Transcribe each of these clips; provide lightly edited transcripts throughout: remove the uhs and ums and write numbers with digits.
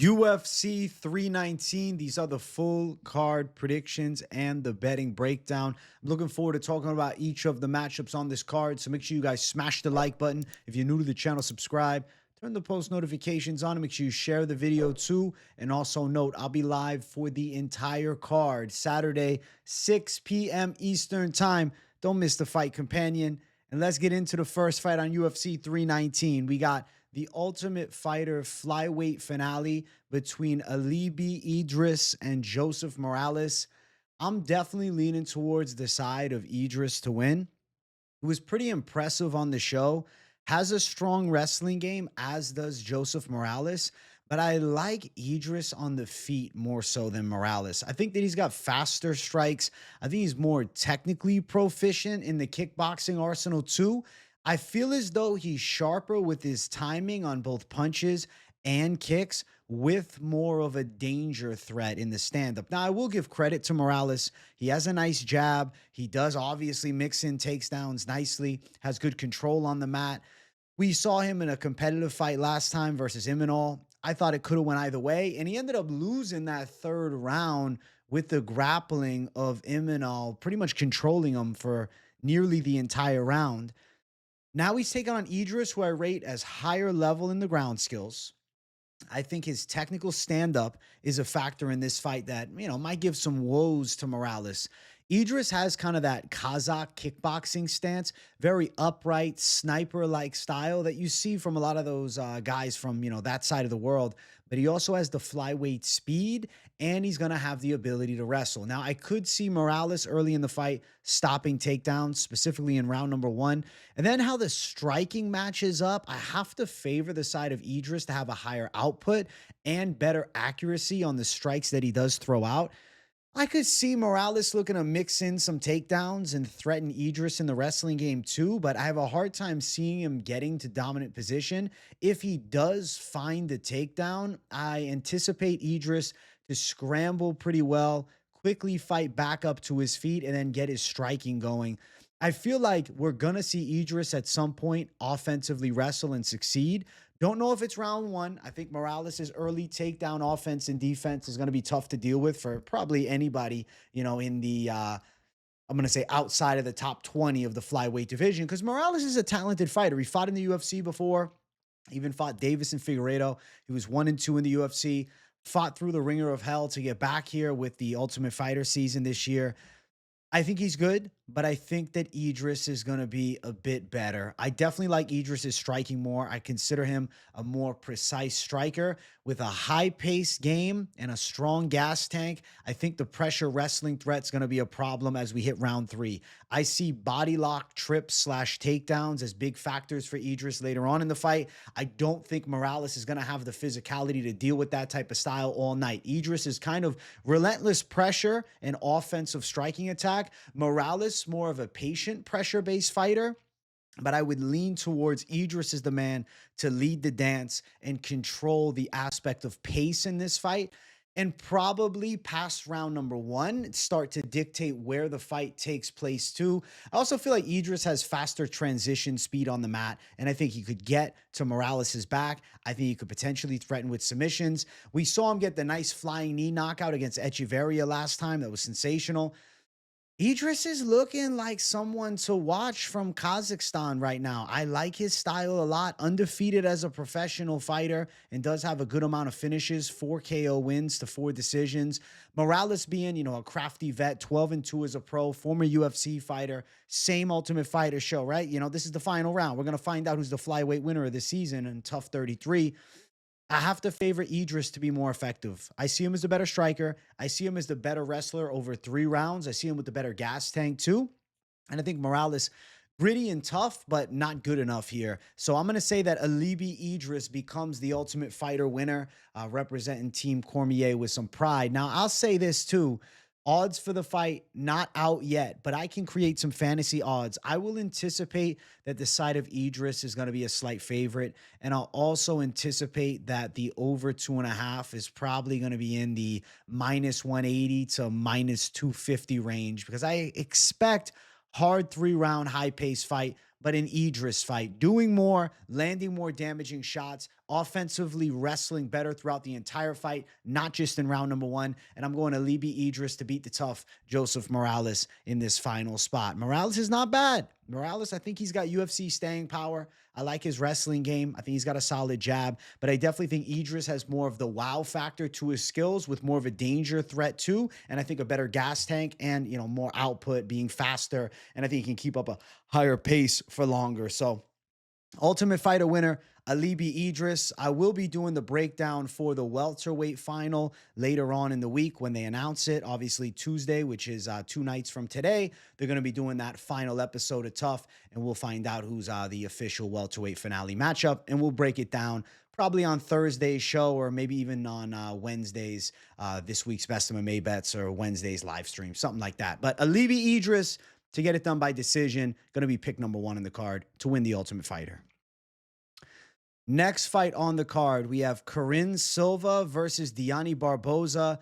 UFC 319. These are the full card predictions and the betting breakdown. I'm looking forward to talking about each of the matchups on this card. So make sure you guys smash the like button. If you're new to the channel, subscribe. Turn the post notifications on and make sure you share the video too. And also note, I'll be live for the entire card Saturday, 6 p.m. Eastern time. Don't miss the fight companion. And let's get into the first fight on UFC 319. We got the Ultimate Fighter flyweight finale between Alibi, Idiris, and Joseph Morales. I'm definitely leaning towards the side of Idiris to win. It was pretty impressive on the show. Has a strong wrestling game, as does Joseph Morales. But I like Idiris on the feet more so than Morales. I think that he's got faster strikes. I think he's more technically proficient in the kickboxing arsenal too. I feel as though he's sharper with his timing on both punches and kicks, with more of a danger threat in the stand-up. Now, I will give credit to Morales. He has a nice jab. He does obviously mix in takedowns nicely, has good control on the mat. We saw him in a competitive fight last time versus Imanol. I thought it could have went either way, and he ended up losing that third round with the grappling of Imanol, pretty much controlling him for nearly the entire round. Now he's taking on Idiris, who I rate as higher level in the ground skills. I think his technical stand-up is a factor in this fight that, might give some woes to Morales. Idiris has kind of that Kazakh kickboxing stance, very upright, sniper-like style that you see from a lot of those guys from, that side of the world. But he also has the flyweight speed, and he's going to have the ability to wrestle. Now, I could see Morales early in the fight stopping takedowns, specifically in round number 1. And then how the striking matches up, I have to favor the side of Idiris to have a higher output and better accuracy on the strikes that he does throw out. I could see Morales looking to mix in some takedowns and threaten Idiris in the wrestling game too, but I have a hard time seeing him getting to dominant position. If he does find the takedown, I anticipate Idiris to scramble pretty well, quickly fight back up to his feet, and then get his striking going. I feel like we're going to see Idiris at some point offensively wrestle and succeed. Don't know if it's round 1. I think Morales' early takedown offense and defense is going to be tough to deal with for probably anybody, in the, I'm going to say outside of the top 20 of the flyweight division, because Morales is a talented fighter. He fought in the UFC before, even fought Davis and Figueiredo. He was 1-2 in the UFC, fought through the ringer of hell to get back here with the Ultimate Fighter season this year. I think he's good, but I think that Idiris is going to be a bit better. I definitely like Idris' striking more. I consider him a more precise striker with a high-paced game and a strong gas tank. I think the pressure wrestling threat is going to be a problem as we hit round 3. I see body lock trips / takedowns as big factors for Idiris later on in the fight. I don't think Morales is going to have the physicality to deal with that type of style all night. Idiris is kind of relentless pressure and offensive striking attack. Morales, more of a patient pressure-based fighter, but I would lean towards Idiris as the man to lead the dance and control the aspect of pace in this fight, and probably past round number 1, start to dictate where the fight takes place too. I also feel like Idiris has faster transition speed on the mat, and I think he could get to Morales' back. I think he could potentially threaten with submissions. We saw him get the nice flying knee knockout against Echeverria last time. That was sensational. Idiris is looking like someone to watch from Kazakhstan right now. I like his style a lot. Undefeated as a professional fighter and does have a good amount of finishes, 4 KO wins to 4 decisions. Morales being, a crafty vet, 12-2 as a pro, former UFC fighter, same Ultimate Fighter show, right? This is the final round. We're going to find out who's the flyweight winner of the season in Tough 33. I have to favor Idiris to be more effective. I see him as the better striker. I see him as the better wrestler over 3 rounds. I see him with the better gas tank too. And I think Morales, gritty and tough, but not good enough here. So I'm going to say that Alibi Idiris becomes the Ultimate Fighter winner, representing Team Cormier with some pride. Now, I'll say this too. Odds for the fight, not out yet, but I can create some fantasy odds. I will anticipate that the side of Idiris is going to be a slight favorite, and I'll also anticipate that the over 2.5 is probably going to be in the -180 to -250 range, because I expect hard 3-round high-paced fight, but an Idiris fight. Doing more, landing more damaging shots, offensively wrestling better throughout the entire fight, not just in round number 1. And I'm going Alibi Idiris to beat the tough Joseph Morales in this final spot. Morales is not bad. Morales, I think he's got UFC staying power. I like his wrestling game. I think he's got a solid jab, but I definitely think Idiris has more of the wow factor to his skills with more of a danger threat too. And I think a better gas tank and, more output, being faster. And I think he can keep up a higher pace for longer. So Ultimate Fighter winner, Alibi Idiris. I will be doing the breakdown for the welterweight final later on in the week when they announce it. Obviously Tuesday, which is 2 nights from today, they're going to be doing that final episode of Tough, and we'll find out who's the official welterweight finale matchup, and we'll break it down probably on Thursday's show or maybe even on Wednesday's, this week's Best of MMA Bets or Wednesday's live stream, something like that. But Alibi Idiris, to get it done by decision, going to be pick number 1 in the card to win the Ultimate Fighter. Next fight on the card, we have Karine Silva versus Dione Barboza.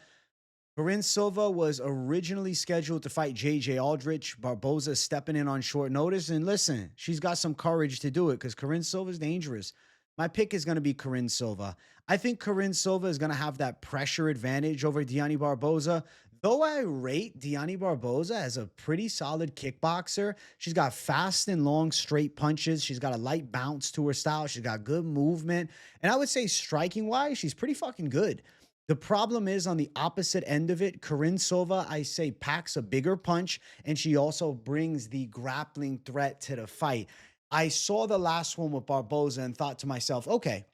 Karine Silva was originally scheduled to fight JJ Aldrich. Barboza stepping in on short notice. And listen, she's got some courage to do it because Karine Silva is dangerous. My pick is going to be Karine Silva. I think Karine Silva is going to have that pressure advantage over Dione Barboza. Though I rate Dione Barboza as a pretty solid kickboxer, she's got fast and long straight punches. She's got a light bounce to her style. She's got good movement. And I would say striking-wise, she's pretty fucking good. The problem is on the opposite end of it, Karine Silva, I say, packs a bigger punch, and she also brings the grappling threat to the fight. I saw the last one with Barboza and thought to myself, okay,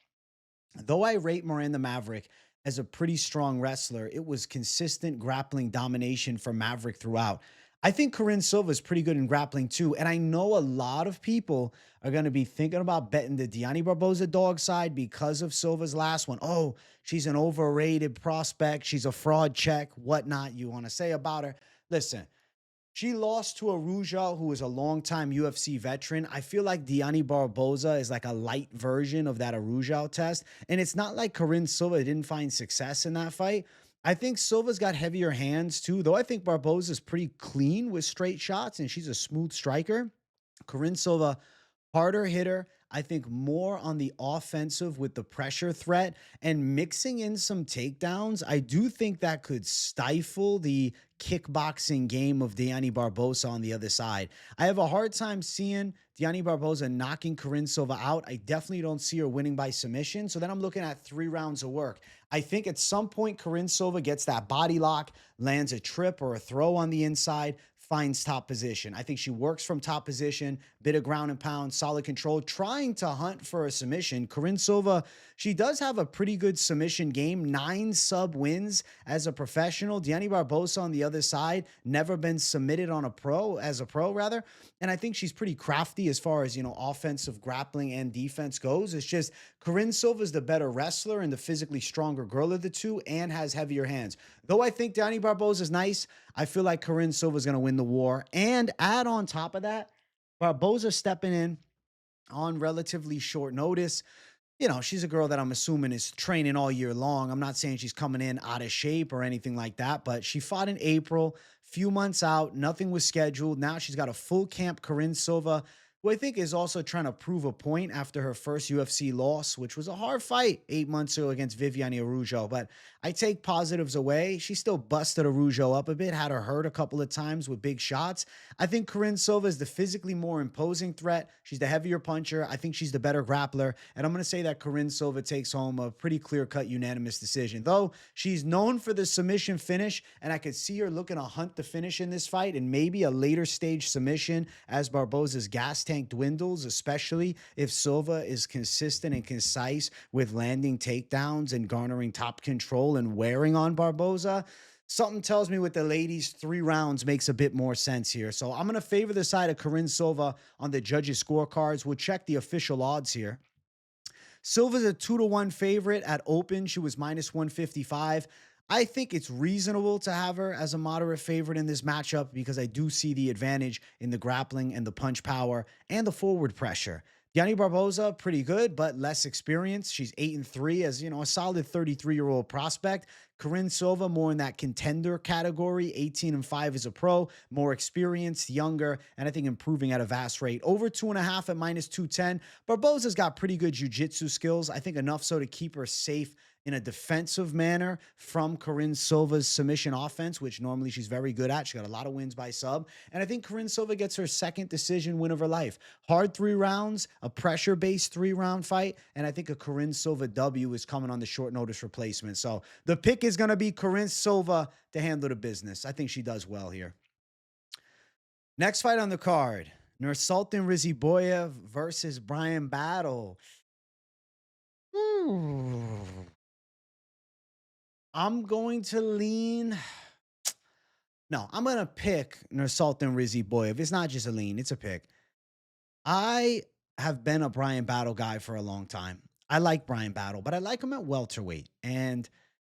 though I rate Miranda Maverick as a pretty strong wrestler, it was consistent grappling domination for Maverick throughout. I think Karine Silva is pretty good in grappling too. And I know a lot of people are going to be thinking about betting the Dione Barboza dog side because of Silva's last one. Oh, she's an overrated prospect. She's a fraud check, whatnot you want to say about her. Listen, she lost to a Rougeau who is a longtime UFC veteran. I feel like Dione Barboza is like a light version of that Rougeau test. And it's not like Karine Silva didn't find success in that fight. I think Silva's got heavier hands too, though I think Barboza is pretty clean with straight shots and she's a smooth striker. Karine Silva, harder hitter. I think more on the offensive with the pressure threat and mixing in some takedowns. I do think that could stifle the kickboxing game of Dione Barboza on the other side. I have a hard time seeing Dione Barboza knocking Karine Silva out. I definitely don't see her winning by submission. So then I'm looking at 3 rounds of work. I think at some point Karine Silva gets that body lock, lands a trip or a throw on the inside, finds top position. I think she works from top position, bit of ground and pound, solid control, trying to hunt for a submission. Karine Silva, she does have a pretty good submission game, 9 sub wins as a professional. Dione Barboza on the other side, never been submitted on as a pro rather. And I think she's pretty crafty as far as, offensive grappling and defense goes. It's just Karine Silva is the better wrestler and the physically stronger girl of the two and has heavier hands. Though I think Dione Barboza is nice, I feel like Karine Silva is going to win the war. And add on top of that, Barboza stepping in on relatively short notice. She's a girl that I'm assuming is training all year long. I'm not saying she's coming in out of shape or anything like that, but she fought in April, few months out, nothing was scheduled. Now she's got a full camp Karine Silva, who I think is also trying to prove a point after her first UFC loss, which was a hard fight 8 months ago against Viviane Araújo. But I take positives away. She still busted Araújo up a bit, had her hurt a couple of times with big shots. I think Karine Silva is the physically more imposing threat. She's the heavier puncher. I think she's the better grappler. And I'm going to say that Karine Silva takes home a pretty clear-cut unanimous decision. Though she's known for the submission finish, and I could see her looking to hunt the finish in this fight and maybe a later stage submission as Barboza's gas tank dwindles, especially if Silva is consistent and concise with landing takedowns and garnering top control and wearing on Barboza. Something tells me with the ladies, 3 rounds makes a bit more sense here. So I'm going to favor the side of Karine Silva on the judges' scorecards. We'll check the official odds here. Silva's a 2-1 favorite at open. She was minus 155. I think it's reasonable to have her as a moderate favorite in this matchup because I do see the advantage in the grappling and the punch power and the forward pressure. Dione Barboza, pretty good, but less experience. She's 8-3 as, a solid 33-year-old prospect. Karine Silva, more in that contender category, 18-5 as a pro, more experienced, younger, and I think improving at a vast rate. Over 2.5 at -210. Barboza's got pretty good jiu-jitsu skills. I think enough so to keep her safe in a defensive manner from Karine Silva's submission offense, which normally she's very good at. She got a lot of wins by sub. And I think Karine Silva gets her second decision win of her life. Hard 3 rounds, a pressure-based 3-round fight, and I think a Karine Silva W is coming on the short notice replacement. So the pick is going to be Karine Silva to handle the business. I think she does well here. Next fight on the card, Nursultan Ruziboev versus Bryan Battle. I'm going to lean. No, I'm going to pick Nursultan Ruziboev. It's not just a lean, it's a pick. I have been a Bryan Battle guy for a long time. I like Bryan Battle, but I like him at welterweight. And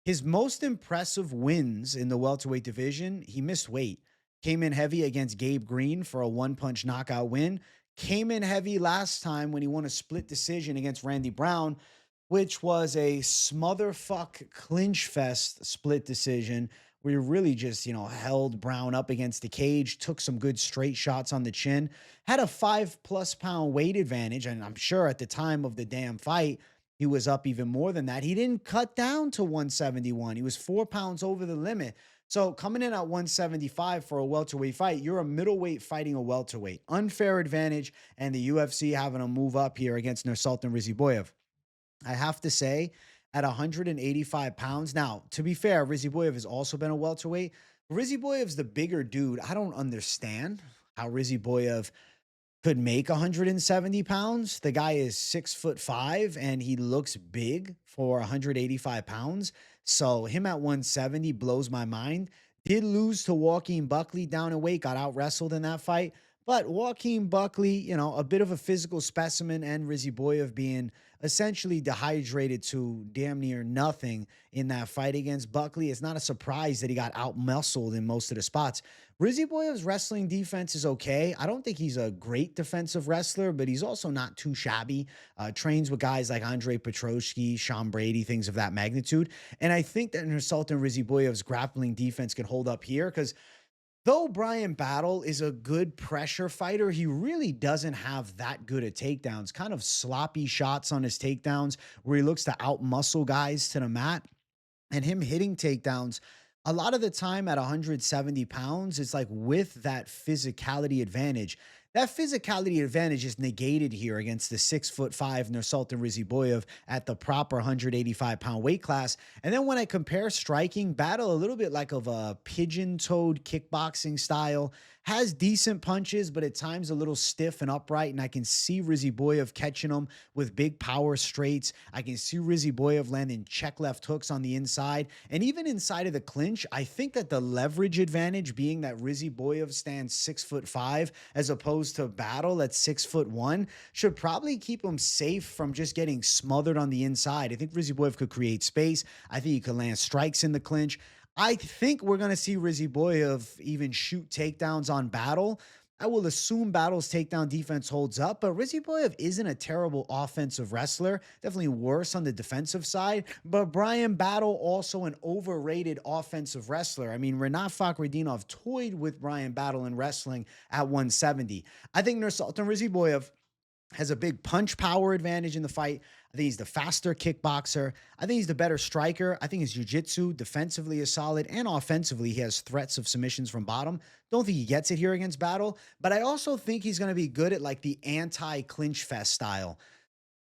his most impressive wins in the welterweight division, he missed weight. Came in heavy against Gabe Green for a one-punch knockout win. Came in heavy last time when he won a split decision against Randy Brown, which was a smotherfuck clinch fest split decision where you really just, held Brown up against the cage, took some good straight shots on the chin, had a 5+ pound weight advantage. And I'm sure at the time of the damn fight, he was up even more than that. He didn't cut down to 171. He was 4 pounds over the limit. So coming in at 175 for a welterweight fight, you're a middleweight fighting a welterweight. Unfair advantage, and the UFC having to move up here against Nursultan Ruziboev. I have to say, at 185 pounds. Now, to be fair, Ruziboev has also been a welterweight. Ruziboev's the bigger dude. I don't understand how Ruziboev could make 170 pounds. The guy is 6'5" and he looks big for 185 pounds. So him at 170 blows my mind. Did lose to Joaquin Buckley down in weight, got out wrestled in that fight. But Joaquin Buckley, a bit of a physical specimen, and Ruziboev being essentially dehydrated to damn near nothing in that fight against Buckley. It's not a surprise that he got out-muscled in most of the spots. Ruziboev's wrestling defense is okay. I don't think he's a great defensive wrestler, but he's also not too shabby. Trains with guys like Andre Petroski, Sean Brady, things of that magnitude. And I think that Nursultan Ruziboev's grappling defense can hold up here because though Bryan Battle is a good pressure fighter, he really doesn't have that good at takedowns. Kind of sloppy shots on his takedowns where he looks to outmuscle guys to the mat. And him hitting takedowns, a lot of the time at 170 pounds, it's like with that physicality advantage. That physicality advantage is negated here against the 6'5" Nursultan Ruziboev at the proper 185-pound weight class. And then when I compare striking, Battle a little bit like of a pigeon-toed kickboxing style, has decent punches, but at times a little stiff and upright. And I can see Ruziboev catching him with big power straights. I can see Ruziboev landing check left hooks on the inside. And even inside of the clinch, I think that the leverage advantage being that Ruziboev stands 6'5" as opposed to Battle at 6'1" should probably keep him safe from just getting smothered on the inside. I think Ruziboev could create space. I think he could land strikes in the clinch. I think we're going to see Ruziboev even shoot takedowns on Battle. I will assume Battle's takedown defense holds up, but Ruziboev isn't a terrible offensive wrestler. Definitely worse on the defensive side, but Bryan Battle also an overrated offensive wrestler. I mean, Renat Fakhretdinov toyed with Bryan Battle in wrestling at 170. I think Nursultan Ruziboev has a big punch power advantage in the fight. I think he's the faster kickboxer. I think he's the better striker. I think his jiu-jitsu defensively is solid, and offensively he has threats of submissions from bottom. Don't think he gets it here against Battle, but I also think he's going to be good at like the anti-clinch fest style.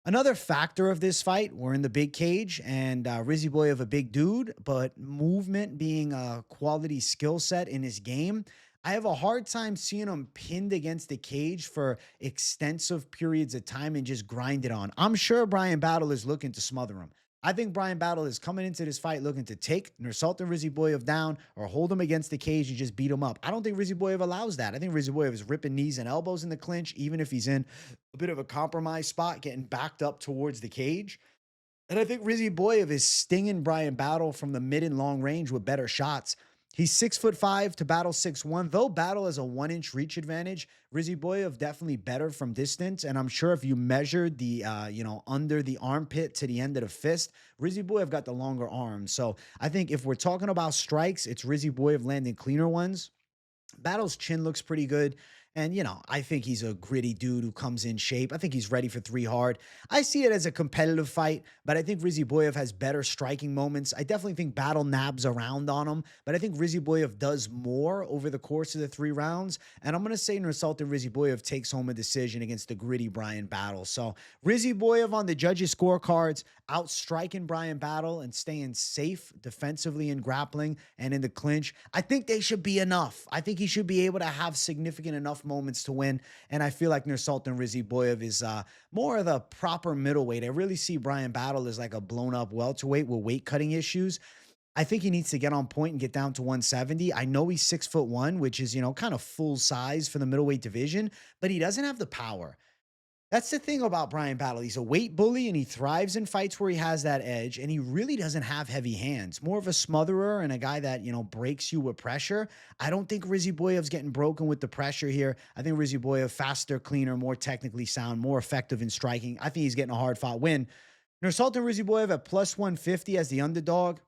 Another factor of this fight, we're in the big cage, and Ruziboev a big dude, but movement being a quality skill set in his game, I have a hard time seeing him pinned against the cage for extensive periods of time and just grind it on. I'm sure Bryan Battle is looking to smother him. I think Bryan Battle is coming into this fight looking to take Nursultan Ruziboev down or hold him against the cage and just beat him up. I don't think Ruziboev allows that. I think Ruziboev is ripping knees and elbows in the clinch, even if he's in a bit of a compromised spot, getting backed up towards the cage. And I think Ruziboev is stinging Bryan Battle from the mid and long range with better shots. He's 6'5" to battle 6'1". Though battle has a 1-inch reach advantage, Ruziboev definitely better from distance. And I'm sure if you measured the, under the armpit to the end of the fist, Ruziboev got the longer arm. So I think if we're talking about strikes, it's Ruziboev landing cleaner ones. Battle's chin looks pretty good. And, I think he's a gritty dude who comes in shape. I think he's ready for 3 hard. I see it as a competitive fight, but I think Ruziboev has better striking moments. I definitely think Battle nabs around on him, but I think Ruziboev does more over the course of the 3 rounds. And I'm going to say Nursultan Ruziboev takes home a decision against the gritty Bryan Battle. So Ruziboev on the judges' scorecards, outstriking Bryan Battle and staying safe defensively in grappling and in the clinch. I think they should be enough. I think he should be able to have significant enough moments to win. And I feel like Nursultan Ruziboev is more of the proper middleweight. I really see Bryan Battle as like a blown up welterweight with weight cutting issues. I think he needs to get on point and get down to 170. I know he's 6'1", which is, kind of full size for the middleweight division, but he doesn't have the power. That's the thing about Bryan Battle. He's a weight bully and he thrives in fights where he has that edge, and he really doesn't have heavy hands. More of a smotherer and a guy that, breaks you with pressure. I don't think Ruziboev's getting broken with the pressure here. I think Ruziboev faster, cleaner, more technically sound, more effective in striking. I think he's getting a hard-fought win. Nursultan Ruziboev at plus 150 as the underdog.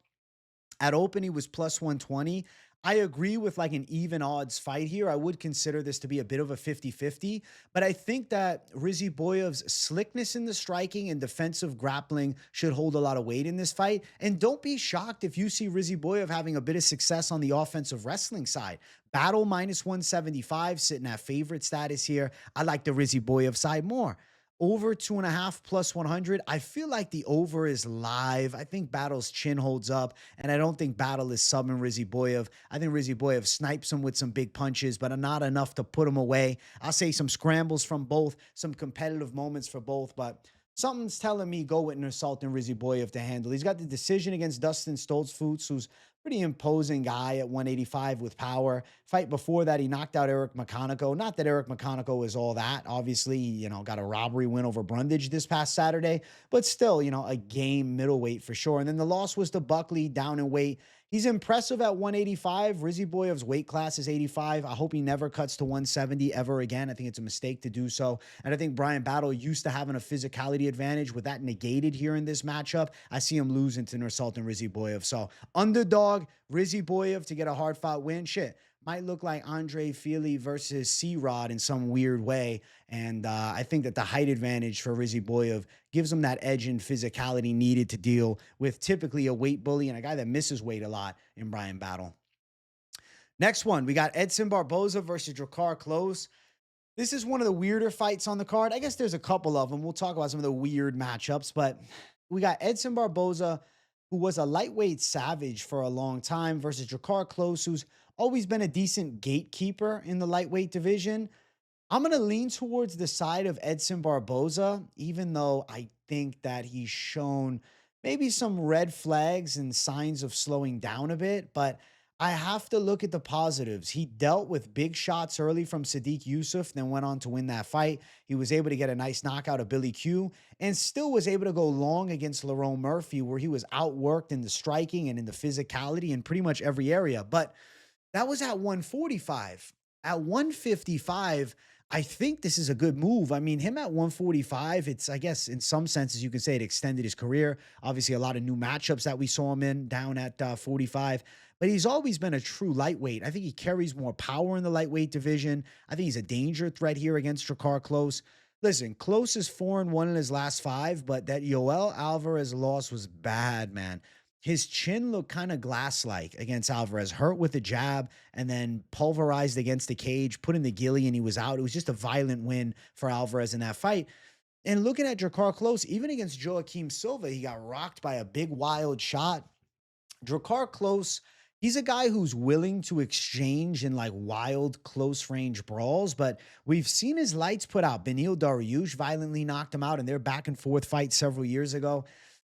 At open, he was plus 120. I agree with like an even odds fight here. I would consider this to be a bit of a 50-50, but I think that Ruziboev's slickness in the striking and defensive grappling should hold a lot of weight in this fight. And don't be shocked if you see Ruziboev having a bit of success on the offensive wrestling side. Battle minus 175, sitting at favorite status here. I like the Ruziboev side more. Over 2.5 plus 100. I feel like the over is live. I think Battle's chin holds up, and I don't think Battle is subbing Ruziboev. I think Ruziboev snipes him with some big punches, but not enough to put him away. I'll say some scrambles from both, some competitive moments for both, but something's telling me go with Nursultan Ruziboev to handle. He's got the decision against Dustin Stoltzfus, who's pretty imposing guy at 185 with power. Fight before that, he knocked out Eric McConaughey. Not that Eric McConaughey is all that. Obviously, got a robbery win over Brundage this past Saturday, but still, a game middleweight for sure. And then the loss was to Buckley down in weight. He's impressive at 185. Ruziboev's weight class is 85. I hope he never cuts to 170 ever again. I think it's a mistake to do so. And I think Bryan Battle used to having a physicality advantage. With that negated here in this matchup, I see him losing to Nursultan Ruziboev. So underdog, Ruziboev to get a hard-fought win. Shit. Might look like Andre Fili versus C-Rod in some weird way. And I think that the height advantage for Ruziboev gives him that edge and physicality needed to deal with typically a weight bully and a guy that misses weight a lot in Bryan Battle. Next one, we got Edson Barboza versus Drakkar Klose. This is one of the weirder fights on the card. I guess there's a couple of them. We'll talk about some of the weird matchups, but we got Edson Barboza, who was a lightweight savage for a long time, versus Drakkar Klose, who's always been a decent gatekeeper in the lightweight division. I'm going to lean towards the side of Edson Barboza, even though I think that he's shown maybe some red flags and signs of slowing down a bit, but I have to look at the positives. He dealt with big shots early from Sadiq Yusuf, then went on to win that fight. He was able to get a nice knockout of Billy Q and still was able to go long against Lerone Murphy, where he was outworked in the striking and in the physicality in pretty much every area. But that was at 145. At 155, I think this is a good move. I mean, him at 145, it's, I guess, in some senses, you could say it extended his career. Obviously, a lot of new matchups that we saw him in down at 45. But he's always been a true lightweight. I think he carries more power in the lightweight division. I think he's a danger threat here against Drakkar Klose. Listen, Klose is 4-1 in his last 5, but that Yoel Alvarez loss was bad, man. His chin looked kind of glass-like against Alvarez, hurt with the jab and then pulverized against the cage, put in the ghillie, and he was out. It was just a violent win for Alvarez in that fight. And looking at Drakkar Klose, even against Joaquim Silva, he got rocked by a big, wild shot. Drakkar Klose, he's a guy who's willing to exchange in like wild, close-range brawls, but we've seen his lights put out. Beneil Dariush violently knocked him out in their back-and-forth fight several years ago.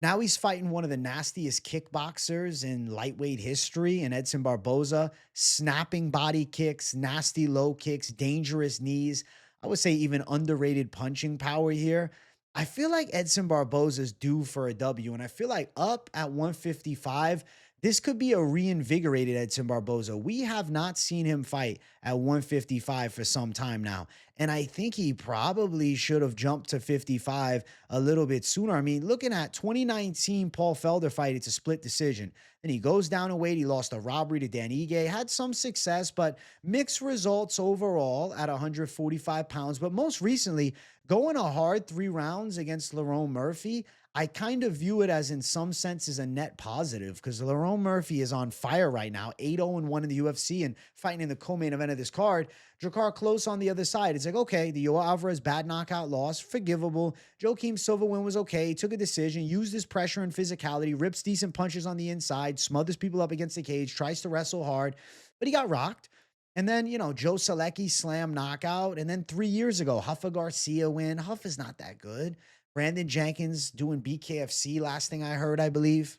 Now he's fighting one of the nastiest kickboxers in lightweight history in Edson Barboza, snapping body kicks, nasty low kicks, dangerous knees. I would say even underrated punching power here. I feel like Edson Barboza is due for a W, and I feel like up at 155, this could be a reinvigorated Edson Barboza. We have not seen him fight at 155 for some time now. And I think he probably should have jumped to 55 a little bit sooner. I mean, looking at 2019 Paul Felder fight, it's a split decision. Then he goes down in weight. He lost a robbery to Dan Ige, had some success, but mixed results overall at 145 pounds. But most recently, going a hard 3 rounds against Lerone Murphy, I kind of view it as in some senses a net positive because Lerone Murphy is on fire right now, 8-0-1 in the UFC and fighting in the co-main event of this card. Drakkar Klose on the other side. It's like, okay, the Yoel Alvarez bad knockout loss, forgivable. Joaquim Silva win was okay. He took a decision, used his pressure and physicality, rips decent punches on the inside, smothers people up against the cage, tries to wrestle hard, but he got rocked. And then, you know, Joe Selecki slam knockout. And then 3 years ago, Huffa Garcia win. Huff is not that good. Brandon Jenkins doing BKFC last thing I heard, I believe.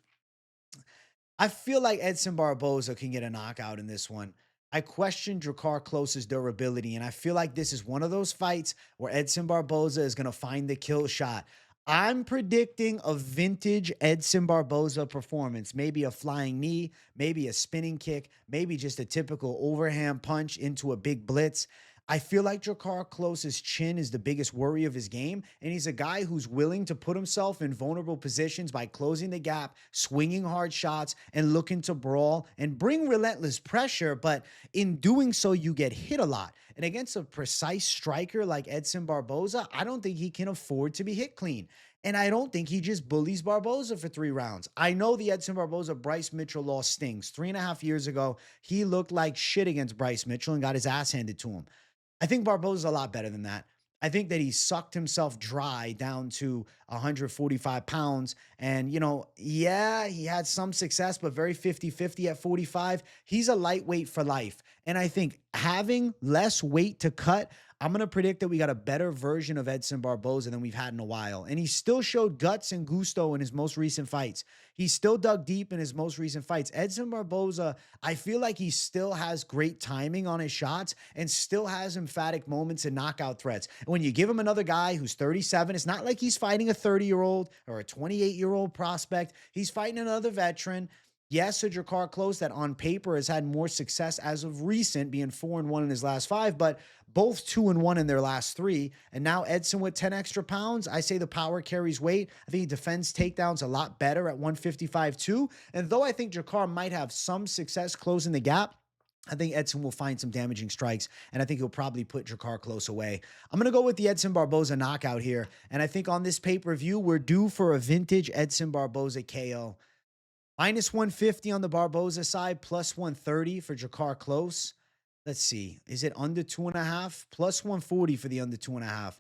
I feel like Edson Barboza can get a knockout in this one. I question Drakkar Klose's durability, and I feel like this is one of those fights where Edson Barboza is going to find the kill shot. I'm predicting a vintage Edson Barboza performance. Maybe a flying knee, maybe a spinning kick, maybe just a typical overhand punch into a big blitz. I feel like Drakkar Klose's chin is the biggest worry of his game, and he's a guy who's willing to put himself in vulnerable positions by closing the gap, swinging hard shots, and looking to brawl and bring relentless pressure, but in doing so, you get hit a lot. And against a precise striker like Edson Barboza, I don't think he can afford to be hit clean. And I don't think he just bullies Barboza for 3 rounds. I know the Edson Barboza Bryce Mitchell loss stings. 3.5 years ago, he looked like shit against Bryce Mitchell and got his ass handed to him. I think Barboza's a lot better than that. I think that he sucked himself dry down to 145 pounds. And, you know, yeah, he had some success, but very 50-50 at 45. He's a lightweight for life. And I think having less weight to cut, I'm going to predict that we got a better version of Edson Barboza than we've had in a while. And he still showed guts and gusto in his most recent fights. He still dug deep in his most recent fights. Edson Barboza, I feel like he still has great timing on his shots and still has emphatic moments and knockout threats. And when you give him another guy who's 37, it's not like he's fighting a 30-year-old or a 28-year-old prospect. He's fighting another veteran. Yes, a Drakkar Klose that on paper has had more success as of recent, being 4-1 in his last 5, but both 2-1 in their last 3. And now Edson with 10 extra pounds. I say the power carries weight. I think he defends takedowns a lot better at 155 too. And though I think Drakkar might have some success closing the gap, I think Edson will find some damaging strikes, and I think he'll probably put Drakkar Klose away. I'm going to go with the Edson Barboza knockout here, and I think on this pay-per-view, we're due for a vintage Edson Barboza KO. Minus 150 on the Barboza side, plus 130 for Drakkar Klose. Let's see. Is it under 2.5? Plus 140 for the under 2.5.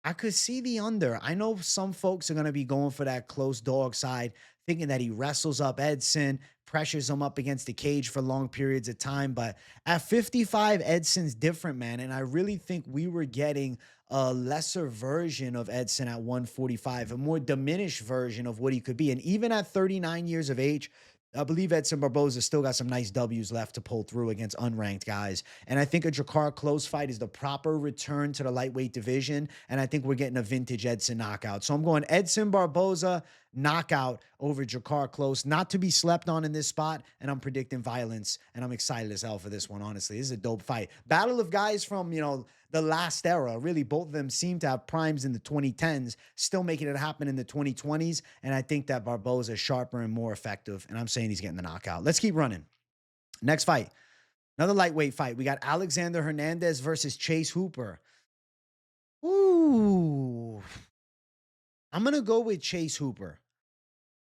I could see the under. I know some folks are going to be going for that close dog side, thinking that he wrestles up Edson, pressures him up against the cage for long periods of time. But at 55, Edson's different, man. And I really think we were getting a lesser version of Edson at 145, a more diminished version of what he could be. And even at 39 years of age, I believe Edson Barboza still got some nice W's left to pull through against unranked guys. And I think a Drakkar Klose fight is the proper return to the lightweight division. And I think we're getting a vintage Edson knockout. So I'm going Edson Barboza knockout over Drakkar Klose, not to be slept on in this spot. And I'm predicting violence. And I'm excited as hell for this one, honestly. This is a dope fight. Battle of guys from, you know, the last era. Really, both of them seem to have primes in the 2010s, still making it happen in the 2020s. And I think that Barboza is sharper and more effective. And I'm saying he's getting the knockout. Let's keep running. Next fight. Another lightweight fight. We got Alexander Hernandez versus Chase Hooper. Ooh. I'm going to go with Chase Hooper.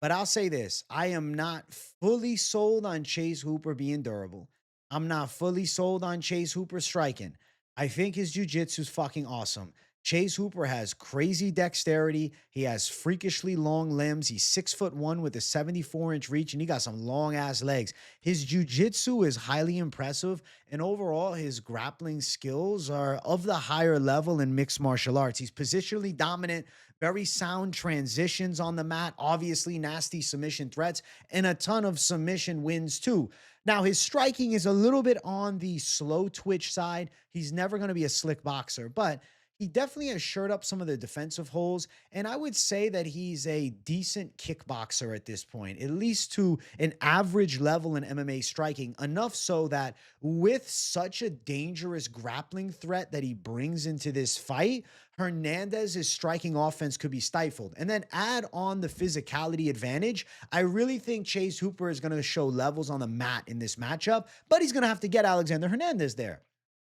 But I'll say this. I am not fully sold on Chase Hooper being durable. I'm not fully sold on Chase Hooper striking. I think his jiu-jitsu is fucking awesome. Chase Hooper has crazy dexterity. He has freakishly long limbs. He's 6'1" with a 74-inch reach, and he got some long-ass legs. His jiu-jitsu is highly impressive, and overall, his grappling skills are of the higher level in mixed martial arts. He's positionally dominant, very sound transitions on the mat, obviously nasty submission threats, and a ton of submission wins too. Now, his striking is a little bit on the slow twitch side. He's never going to be a slick boxer, but he definitely has shored up some of the defensive holes. And I would say that he's a decent kickboxer at this point, at least to an average level in MMA striking, enough so that with such a dangerous grappling threat that he brings into this fight, Hernandez's striking offense could be stifled. And then add on the physicality advantage. I really think Chase Hooper is going to show levels on the mat in this matchup, but he's going to have to get Alexander Hernandez there.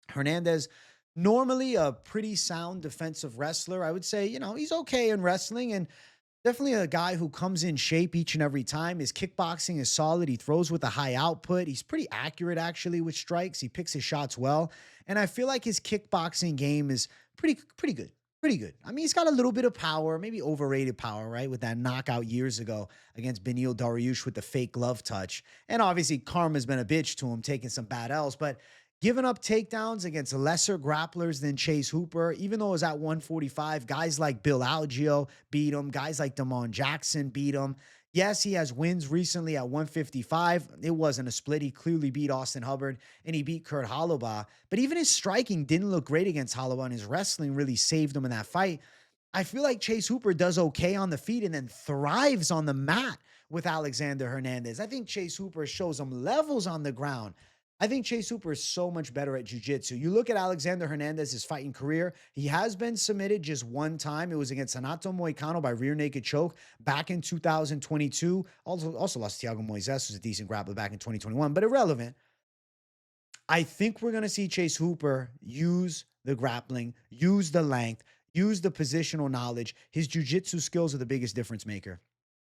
Hernandez, normally a pretty sound defensive wrestler. I would say, he's okay in wrestling and definitely a guy who comes in shape each and every time. His kickboxing is solid. He throws with a high output. He's pretty accurate, actually, with strikes. He picks his shots well. And I feel like his kickboxing game is pretty good. Pretty good. I mean, he's got a little bit of power, maybe overrated power, right? With that knockout years ago against Beneil Dariush with the fake glove touch. And obviously, karma's been a bitch to him, taking some bad L's. But giving up takedowns against lesser grapplers than Chase Hooper, even though it was at 145, guys like Bill Algeo beat him. Guys like Damon Jackson beat him. Yes, he has wins recently at 155. It wasn't a split. He clearly beat Austin Hubbard, and he beat Kurt Holobaugh. But even his striking didn't look great against Holobaugh, and his wrestling really saved him in that fight. I feel like Chase Hooper does okay on the feet and then thrives on the mat with Alexander Hernandez. I think Chase Hooper shows him levels on the ground. I think Chase Hooper is so much better at jiu-jitsu. You look at Alexander Hernandez's fighting career, he has been submitted just one time. It was against Renato Moicano by rear naked choke back in 2022. Also lost to Thiago Moises, who's a decent grappler back in 2021, but irrelevant. I think we're going to see Chase Hooper use the grappling, use the length, use the positional knowledge. His jiu-jitsu skills are the biggest difference maker.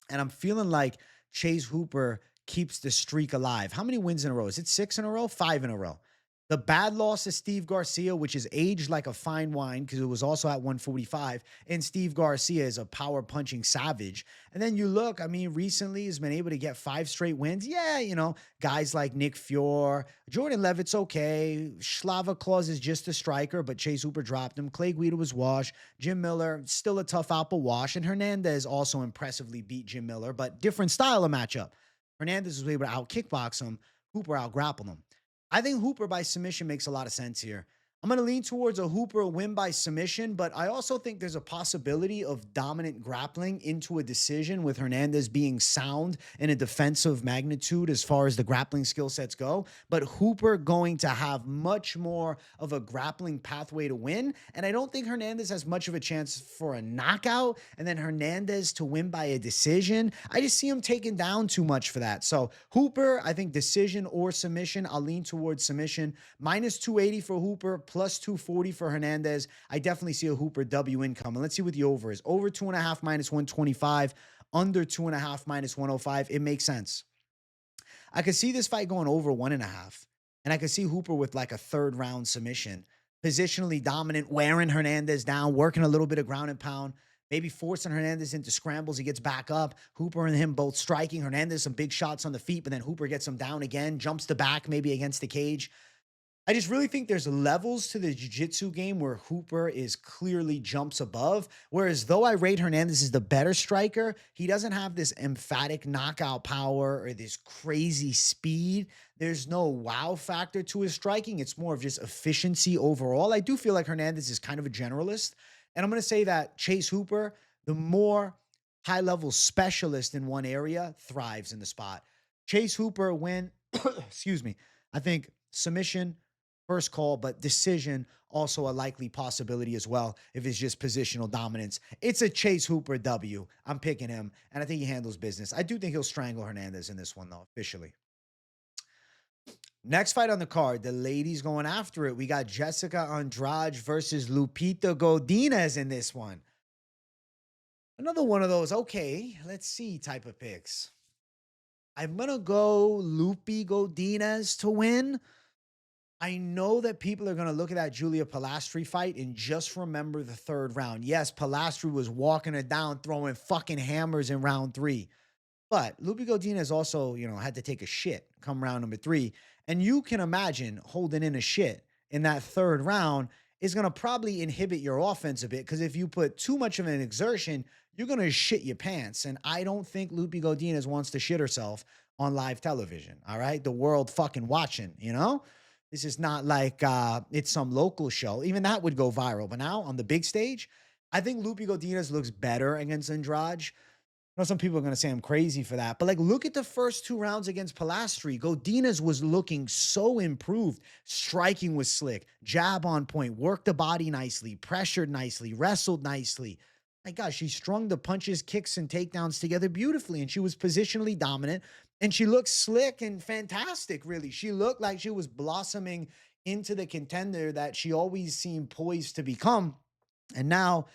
And I'm feeling like Chase Hooper keeps the streak alive. How many wins in a row? Is it 6 in a row? 5 in a row. The bad loss to Steve Garcia, which is aged like a fine wine because it was also at 145, and Steve Garcia is a power punching savage. And then you look, I mean, recently he's been able to get 5 straight wins. Yeah, guys like Nick Fior, Jordan Levitt's okay. Slava Claus is just a striker, but Chase Hooper dropped him. Clay Guida was washed. Jim Miller, still a tough out, but wash. And Hernandez also impressively beat Jim Miller, but different style of matchup. Hernandez was able to out-kickbox him. Hooper out-grappled him. I think Hooper by submission makes a lot of sense here. I'm going to lean towards a Hooper win by submission, but I also think there's a possibility of dominant grappling into a decision with Hernandez being sound in a defensive magnitude as far as the grappling skill sets go, but Hooper going to have much more of a grappling pathway to win, and I don't think Hernandez has much of a chance for a knockout, and then Hernandez to win by a decision. I just see him taken down too much for that. So Hooper, I think decision or submission. I'll lean towards submission. Minus 280 for Hooper, plus 240 for Hernandez. I definitely see a Hooper W income. And let's see what the over is. Over 2.5 minus 125, under 2.5 minus 105. It makes sense. I could see this fight going over 1.5. And I could see Hooper with like a third round submission. Positionally dominant, wearing Hernandez down, working a little bit of ground and pound, maybe forcing Hernandez into scrambles. He gets back up. Hooper and him both striking. Hernandez some big shots on the feet, but then Hooper gets him down again, jumps to back maybe against the cage. I just really think there's levels to the jiu-jitsu game where Hooper is clearly jumps above, whereas though I rate Hernandez as the better striker, he doesn't have this emphatic knockout power or this crazy speed. There's no wow factor to his striking. It's more of just efficiency overall. I do feel like Hernandez is kind of a generalist, and I'm going to say that Chase Hooper, the more high-level specialist in one area, thrives in the spot. Chase Hooper win, excuse me, I think submission, first call, but decision also a likely possibility as well if it's just positional dominance. It's a Chase Hooper W. I'm picking him, and I think he handles business. I do think he'll strangle Hernandez in this one, though, officially. Next fight on the card, the ladies going after it. We got Jessica Andrade versus Lupita Godinez in this one. Another one of those, okay, let's see type of picks. I'm going to go Lupi Godinez to win. I know that people are going to look at that Julia Palastri fight and just remember the third round. Yes, Palastri was walking her down, throwing fucking hammers in round 3. But Lupi Godinez also, had to take a shit come round number 3. And you can imagine holding in a shit in that third round is going to probably inhibit your offense a bit, because if you put too much of an exertion, you're going to shit your pants. And I don't think Lupi Godinez wants to shit herself on live television, all right? The world fucking watching, This is not like it's some local show. Even that would go viral. But now on the big stage, I think Lupi Godinez looks better against Andrade. I know some people are going to say I'm crazy for that, but like, look at the first 2 rounds against Plessis. Godinez was looking so improved. Striking was slick, jab on point, worked the body nicely, pressured nicely, wrestled nicely. My gosh, she strung the punches, kicks, and takedowns together beautifully, and she was positionally dominant, and she looked slick and fantastic, really. She looked like she was blossoming into the contender that she always seemed poised to become. And now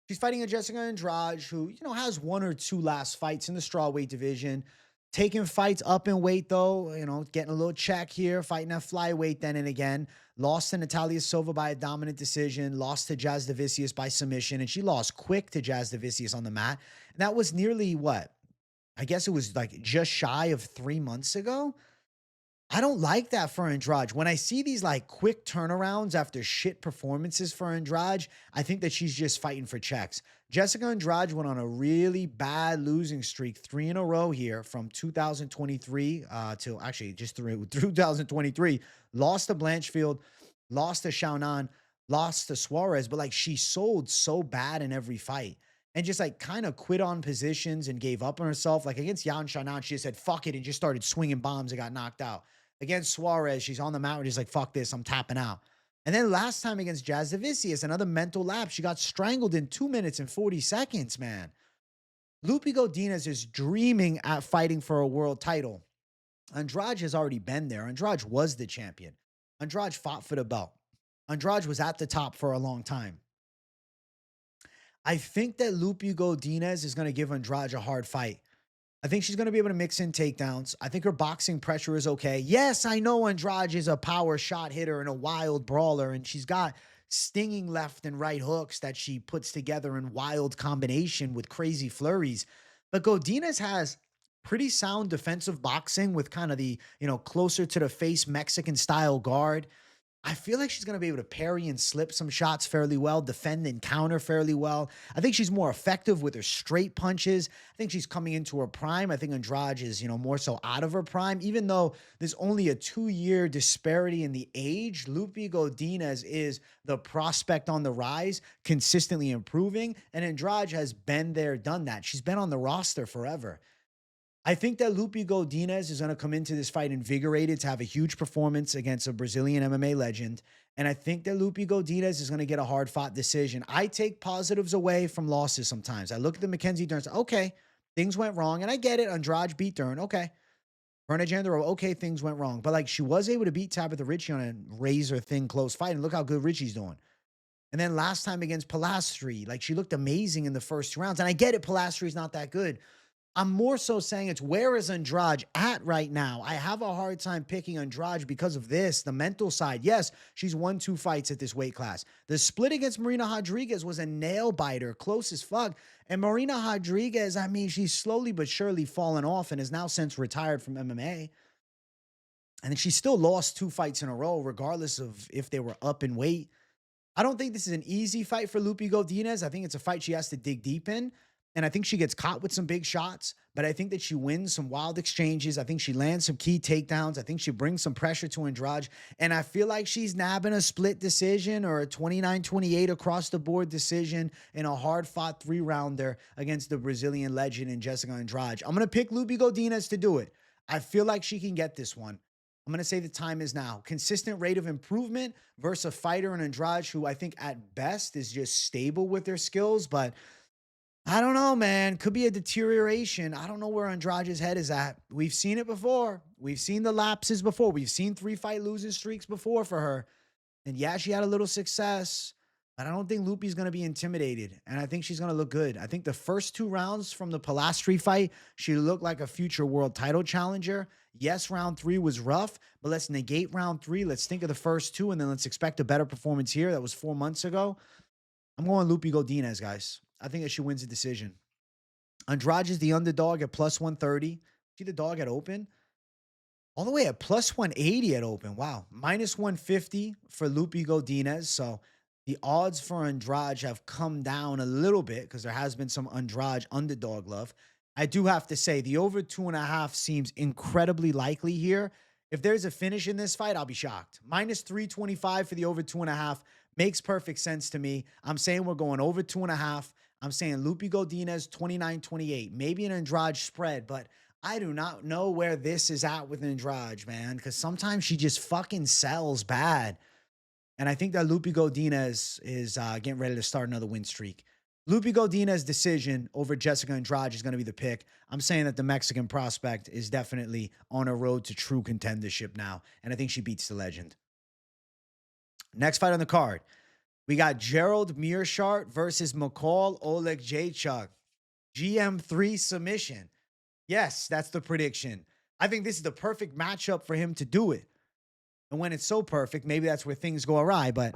she's fighting a Jessica Andrade who, has 1 or 2 last fights in the strawweight division. Taking fights up in weight, though, getting a little check here, fighting at flyweight then and again. Lost to Natalia Silva by a dominant decision, lost to Jazz Davicius by submission, and she lost quick to Jazz Davicius on the mat. And that was nearly what? I guess it was like just shy of 3 months ago. I don't like that for Andrade. When I see these like quick turnarounds after shit performances for Andrade, I think that she's just fighting for checks. Jessica Andrade went on a really bad losing streak, 3 in a row here from 2023 till actually just through 2023. Lost to Blanchfield, lost to Xiaonan, lost to Suarez, but like she sold so bad in every fight. And just like kind of quit on positions and gave up on herself. Like against Yan Xiaonan, she just said, fuck it, and just started swinging bombs and got knocked out. Against Suarez, she's on the mat and she's like, fuck this, I'm tapping out. And then last time against Jazz Davicius, another mental lapse. She got strangled in 2 minutes and 40 seconds, man. Lupi Godinez is dreaming at fighting for a world title. Andrade has already been there. Andrade was the champion. Andrade fought for the belt. Andrade was at the top for a long time. I think that Lupi Godinez is going to give Andrade a hard fight. I think she's going to be able to mix in takedowns. I think her boxing pressure is okay. Yes, I know Andrade is a power shot hitter and a wild brawler, and she's got stinging left and right hooks that she puts together in wild combination with crazy flurries. But Godinez has pretty sound defensive boxing with kind of the, closer to the face Mexican style guard. I feel like she's going to be able to parry and slip some shots fairly well, defend and counter fairly well. I think she's more effective with her straight punches. I think she's coming into her prime. I think Andrade is, more so out of her prime. Even though there's only a 2-year disparity in the age, Lupi Godinez is the prospect on the rise, consistently improving. And Andrade has been there, done that. She's been on the roster forever. I think that Lupi Godinez is going to come into this fight invigorated to have a huge performance against a Brazilian MMA legend. And I think that Lupi Godinez is going to get a hard-fought decision. I take positives away from losses sometimes. I look at the Mackenzie Dern, okay, things went wrong. And I get it. Andrade beat Dern, okay. Berna Jandro, okay, things went wrong. But like she was able to beat Tabitha Ritchie on a razor-thin close fight. And look how good Ritchie's doing. And then last time against Plessis, like she looked amazing in the first 2 rounds. And I get it, Plessis is not that good. I'm more so saying it's where is Andrade at right now? I have a hard time picking Andrade because of this, the mental side. Yes, she's won 2 fights at this weight class. The split against Marina Rodriguez was a nail biter, close as fuck. And Marina Rodriguez, I mean, she's slowly but surely fallen off and has now since retired from MMA. And then she still lost 2 fights in a row, regardless of if they were up in weight. I don't think this is an easy fight for Lupi Godinez. I think it's a fight she has to dig deep in. And I think she gets caught with some big shots, but I think that she wins some wild exchanges. I think she lands some key takedowns. I think she brings some pressure to Andrade. And I feel like she's nabbing a split decision or a 29-28 across the board decision in a hard-fought 3-rounder against the Brazilian legend in Jessica Andrade. I'm going to pick Lupi Godinez to do it. I feel like she can get this one. I'm going to say the time is now. Consistent rate of improvement versus a fighter in Andrade who I think at best is just stable with their skills, but I don't know, man. Could be a deterioration. I don't know where Andrade's head is at. We've seen it before. We've seen the lapses before. We've seen 3-fight losing streaks before for her. And yeah, she had a little success, but I don't think Lupi's going to be intimidated. And I think she's going to look good. I think the first 2 rounds from the Plessis fight, she looked like a future world title challenger. Yes, round 3 was rough, but let's negate round 3. Let's think of the first 2, and then let's expect a better performance here. That was 4 months ago. I'm going Lupi Godinez, guys. I think that she wins the decision. Andrade is the underdog at plus 130. See the dog at open? All the way at plus 180 at open. Wow. Minus 150 for Lupi Godinez. So the odds for Andrade have come down a little bit because there has been some Andrade underdog love. I do have to say the over 2.5 seems incredibly likely here, If there's a finish in this fight, I'll be shocked. Minus 325 for the over 2.5 makes perfect sense to me. I'm saying we're going over 2.5. I'm saying Lupi Godinez 29-28. Maybe an Andrade spread, but I do not know where this is at with Andrade, man, because sometimes she just fucking sells bad. And I think that Lupi Godinez is getting ready to start another win streak. Lupi Godinez decision over Jessica Andrade is going to be the pick. I'm saying that the Mexican prospect is definitely on a road to true contendership now, and I think she beats the legend. Next fight on the card, we got Gerald Meerschaert versus McCall Oleksiejczuk. GM3 submission. Yes, that's the prediction. I think this is the perfect matchup for him to do it. And when it's so perfect, maybe that's where things go awry, but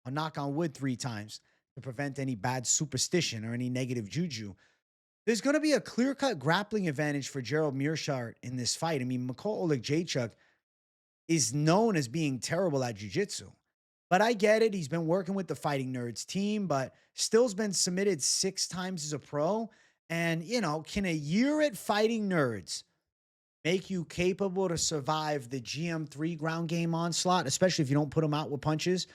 I'll knock on wood 3 times to prevent any bad superstition or any negative juju. There's going to be a clear-cut grappling advantage for Gerald Meerschaert in this fight. I mean, McCall Oleksiejczuk is known as being terrible at jiu-jitsu. But I get it. He's been working with the Fighting Nerds team, but still's been submitted 6 times as a pro. And, you know, can a year at Fighting Nerds make you capable to survive the GM3 ground game onslaught, especially if you don't put him out with punches?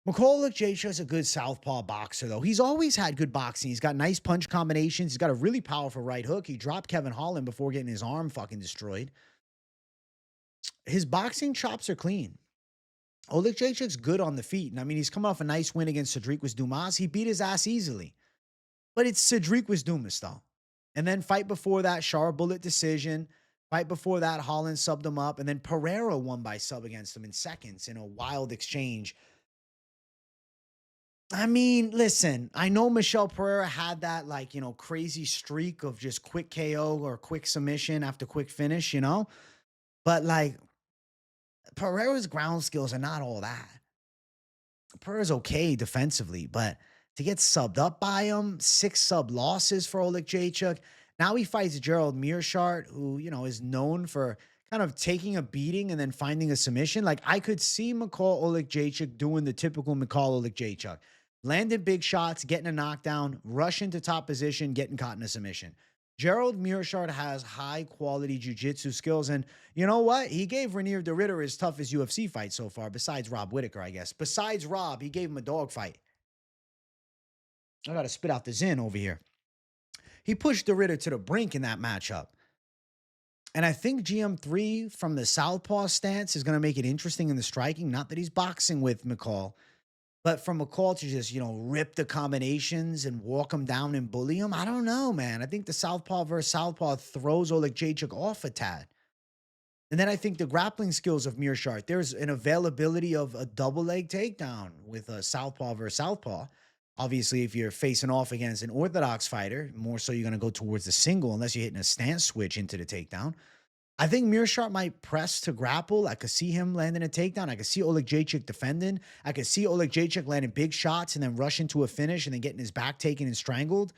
McCall Oleksiejczuk is a good southpaw boxer, though. He's always had good boxing. He's got nice punch combinations. He's got a really powerful right hook. He dropped Kevin Holland before getting his arm fucking destroyed. His boxing chops are clean. Oleksiejczuk's good on the feet. And I mean, he's coming off a nice win against Cedric Dumas. He beat his ass easily. But it's Cedric Dumas, though. And then fight before that, sharp bullet decision. Fight before that, Holland subbed him up. And then Pereira won by sub against him in seconds in a wild exchange. I mean, listen, I know Michelle Pereira had that, like, you know, crazy streak of just quick KO or quick submission after quick finish, you know? But, like, Pereira's ground skills are not all that. Pereira's okay defensively, but to get subbed up by him, 6 sub losses for Oleksiejczuk. Now he fights Gerald Meerschaert, who, you know, is known for kind of taking a beating and then finding a submission. Like, I could see McCall Oleksiejczuk doing the typical McCall Oleksiejczuk. Landing big shots, getting a knockdown, rush into top position, getting caught in a submission. Gerald Meerschaert has high-quality jiu-jitsu skills, and you know what? He gave Renier de Ridder his toughest UFC fight so far, besides Rob Whittaker, I guess. Besides Rob, he gave him a dog fight. I got to spit out the Zin over here. He pushed de Ridder to the brink in that matchup. And I think GM3 from the southpaw stance is going to make it interesting in the striking. Not that he's boxing with McCall, but from McCall to just, you know, rip the combinations and walk him down and bully him, I don't know, man. I think the southpaw versus southpaw throws Oleksiejczuk off a tad. And then I think the grappling skills of Meerschaert, there's an availability of a double leg takedown with a southpaw versus southpaw. Obviously, if you're facing off against an orthodox fighter, more so you're going to go towards the single unless you're hitting a stance switch into the takedown. I think Meerschaert might press to grapple. I could see him landing a takedown. I could see Oleksiejczuk defending. I could see Oleksiejczuk landing big shots and then rush into a finish and then getting his back taken and strangled.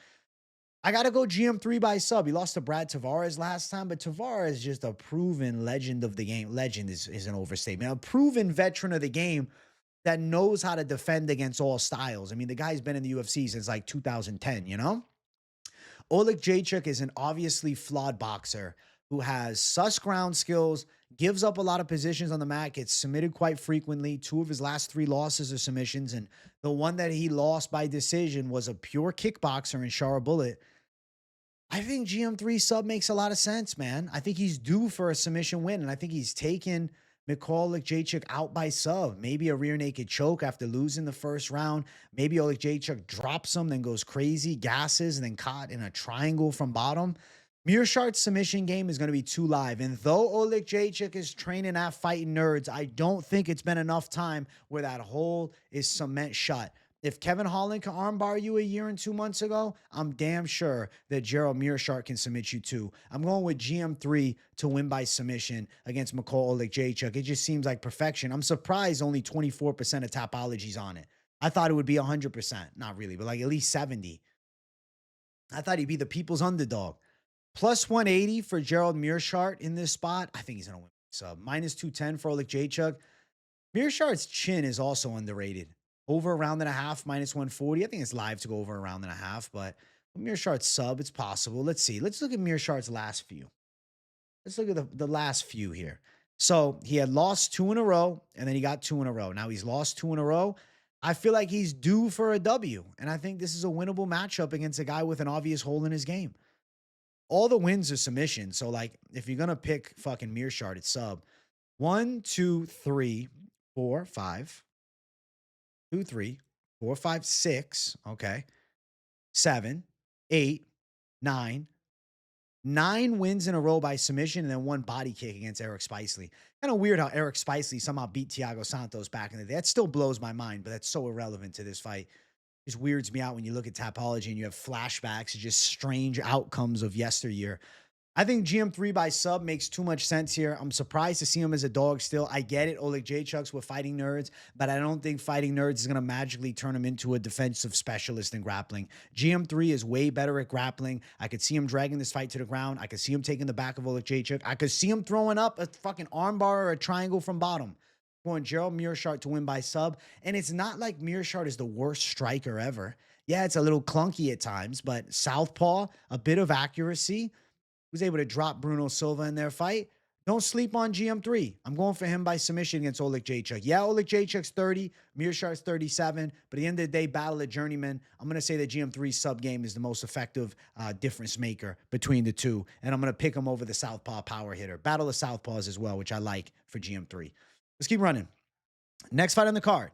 I got to go GM3 by sub. He lost to Brad Tavares last time, but Tavares is just a proven legend of the game. Legend is an overstatement. A proven veteran of the game that knows how to defend against all styles. I mean, the guy's been in the UFC since like 2010, you know? Oleksiejczuk is an obviously flawed boxer who has sus ground skills, gives up a lot of positions on the mat, gets submitted quite frequently. 2 of his last 3 losses are submissions, and the one that he lost by decision was a pure kickboxer in Shara Bullet. I think GM3 sub makes a lot of sense, man. I think he's due for a submission win, and I think he's taken McCall Oleksiejczuk out by sub. Maybe a rear naked choke after losing the first round. Maybe Oleksiejczuk drops him, then goes crazy, gasses, and then caught in a triangle from bottom. Meerschaert's submission game is going to be too live. And though Oleksiejczuk is training at Fighting Nerds, I don't think it's been enough time where that hole is cement shut. If Kevin Holland can armbar you a year and 2 months ago, I'm damn sure that Gerald Meerschaert can submit you too. I'm going with GM3 to win by submission against McCall Oleksiejczuk. It just seems like perfection. I'm surprised only 24% of Tapology's on it. I thought it would be 100%. Not really, but like at least 70. I thought he'd be the people's underdog. Plus 180 for Gerald Meerschaert in this spot. I think he's going to win. So minus 210 for Oleksiejczuk. Meerschaert's chin is also underrated. Over a round and a half, minus 140. I think it's live to go over a round and a half, but Meerschaert's sub, it's possible. Let's see. Let's look at Meerschaert's last few. Let's look at the last few here. So he had lost 2 in a row, and then he got 2 in a row. Now he's lost 2 in a row. I feel like he's due for a W, and I think this is a winnable matchup against a guy with an obvious hole in his game. All the wins are submission. So, like, if you're going to pick fucking Meerschaert, it's sub. 1, 2, 3, 4, 5. 2, 3, 4, 5, 6. Okay. 7, 8, 9. 9 wins in a row by submission and then 1 body kick against Eric Spicely. Kind of weird how Eric Spicely somehow beat Thiago Santos back in the day. That still blows my mind, but that's so irrelevant to this fight. It just weirds me out when you look at Tapology and you have flashbacks of just strange outcomes of yesteryear. I think GM3 by sub makes too much sense here. I'm surprised to see him as a dog still. I get it, Oleksiejczuk's with Fighting Nerds, but I don't think Fighting Nerds is going to magically turn him into a defensive specialist in grappling. GM3 is way better at grappling. I could see him dragging this fight to the ground. I could see him taking the back of Oleksiejczuk. I could see him throwing up a fucking armbar or a triangle from bottom. Going Gerald Meerschaert to win by sub. And it's not like Meerschaert is the worst striker ever. Yeah, it's a little clunky at times, but southpaw, a bit of accuracy. Was able to drop Bruno Silva in their fight. Don't sleep on GM3. I'm going for him by submission against Oleksiejczuk. Yeah, Oleksiejczuk's 30, Meerschaert's 37, but at the end of the day, battle of journeyman. I'm going to say that GM3's sub game is the most effective difference maker between the two, and I'm going to pick him over the southpaw power hitter. Battle of southpaws as well, which I like for GM3. Let's keep running. Next fight on the card.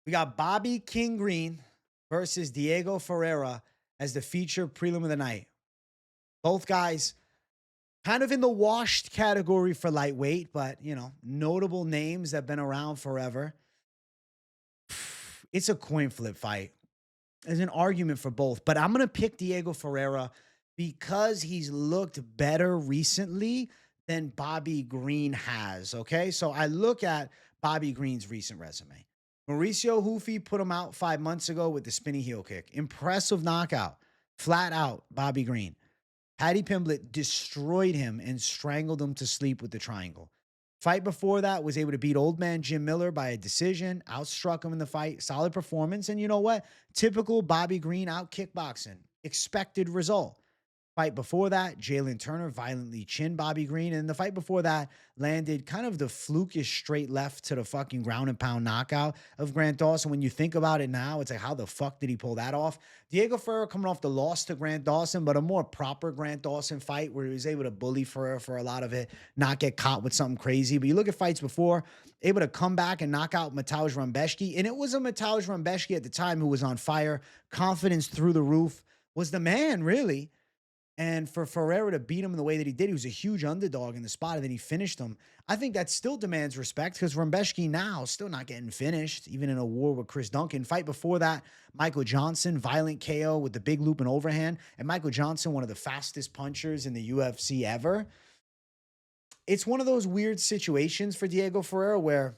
We got Bobby King Green versus Diego Ferreira as the feature prelim of the night. Both guys kind of in the washed category for lightweight, but, you know, notable names that have been around forever. It's a coin flip fight. There's an argument for both, but I'm going to pick Diego Ferreira because he's looked better recently than Bobby Green has, okay? So I look at Bobby Green's recent resume. Mauricio Hufi put him out 5 months ago with the spinning heel kick. Impressive knockout. Flat out, Bobby Green. Paddy Pimblett destroyed him and strangled him to sleep with the triangle. Fight before that was able to beat old man Jim Miller by a decision, outstruck him in the fight, solid performance, and you know what? Typical Bobby Green out kickboxing. Expected result. Fight before that, Jalen Turner violently chinned Bobby Green, and the fight before that landed kind of the flukish straight left to the fucking ground and pound knockout of Grant Dawson. When you think about it now, it's like, how the fuck did he pull that off? Diego Ferreira coming off the loss to Grant Dawson, but a more proper Grant Dawson fight where he was able to bully Ferreira for a lot of it, not get caught with something crazy. But you look at fights before, able to come back and knock out Mateusz Rambeszki, and it was a Mateusz Rambeszki at the time who was on fire, confidence through the roof, was the man, really. And for Ferreira to beat him in the way that he did, he was a huge underdog in the spot, and then he finished him. I think that still demands respect because Rambeszki now still not getting finished, even in a war with Chris Duncan. Fight before that, Michael Johnson, violent KO with the big loop and overhand. And Michael Johnson, one of the fastest punchers in the UFC ever. It's one of those weird situations for Diego Ferreira where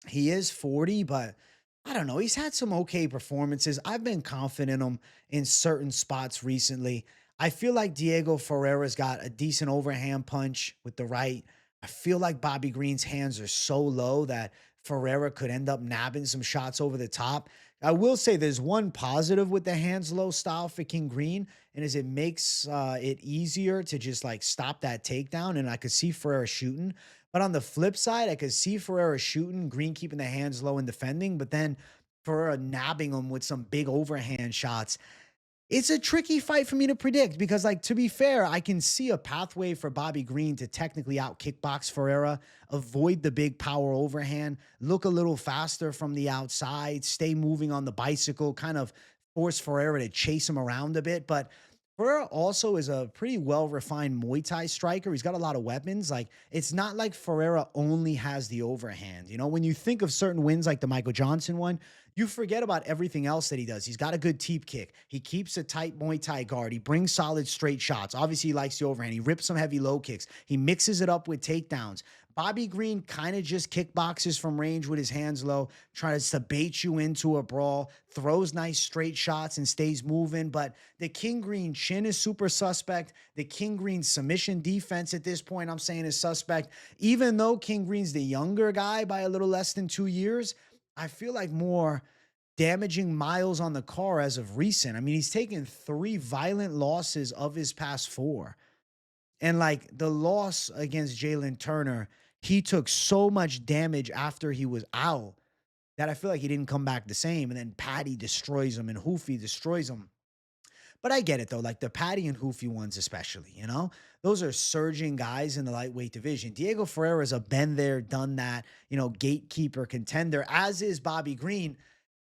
he is 40, but I don't know. He's had some okay performances. I've been confident in him in certain spots recently. I feel like Diego Ferreira's got a decent overhand punch with the right. I feel like Bobby Green's hands are so low that Ferreira could end up nabbing some shots over the top. I will say there's one positive with the hands low style for King Green, and is it makes it easier to just like stop that takedown, and I could see Ferreira shooting. But on the flip side, I could see Ferreira shooting, Green keeping the hands low and defending, but then Ferreira nabbing him with some big overhand shots. It's a tricky fight for me to predict because, like, to be fair, I can see a pathway for Bobby Green to technically out kickbox Ferreira, avoid the big power overhand, look a little faster from the outside, stay moving on the bicycle, kind of force Ferreira to chase him around a bit. But Ferreira also is a pretty well-refined Muay Thai striker. He's got a lot of weapons. Like, it's not like Ferreira only has the overhand. You know, when you think of certain wins like the Michael Johnson one, you forget about everything else that he does. He's got a good teep kick. He keeps a tight Muay Thai guard. He brings solid straight shots. Obviously, he likes the overhand. He rips some heavy low kicks. He mixes it up with takedowns. Bobby Green kind of just kickboxes from range with his hands low, tries to bait you into a brawl, throws nice straight shots and stays moving. But the King Green chin is super suspect. The King Green submission defense at this point, I'm saying, is suspect. Even though King Green's the younger guy by a little less than 2 years, I feel like more damaging miles on the car as of recent. I mean, he's taken 3 violent losses of his past 4. And like the loss against Jalen Turner, he took so much damage after he was out that I feel like he didn't come back the same. And then Patty destroys him and Hoofy destroys him. But I get it though, like the Patty and Hoofy ones especially, you know? Those are surging guys in the lightweight division. Diego Ferreira's a been there, done that, you know, gatekeeper contender, as is Bobby Green.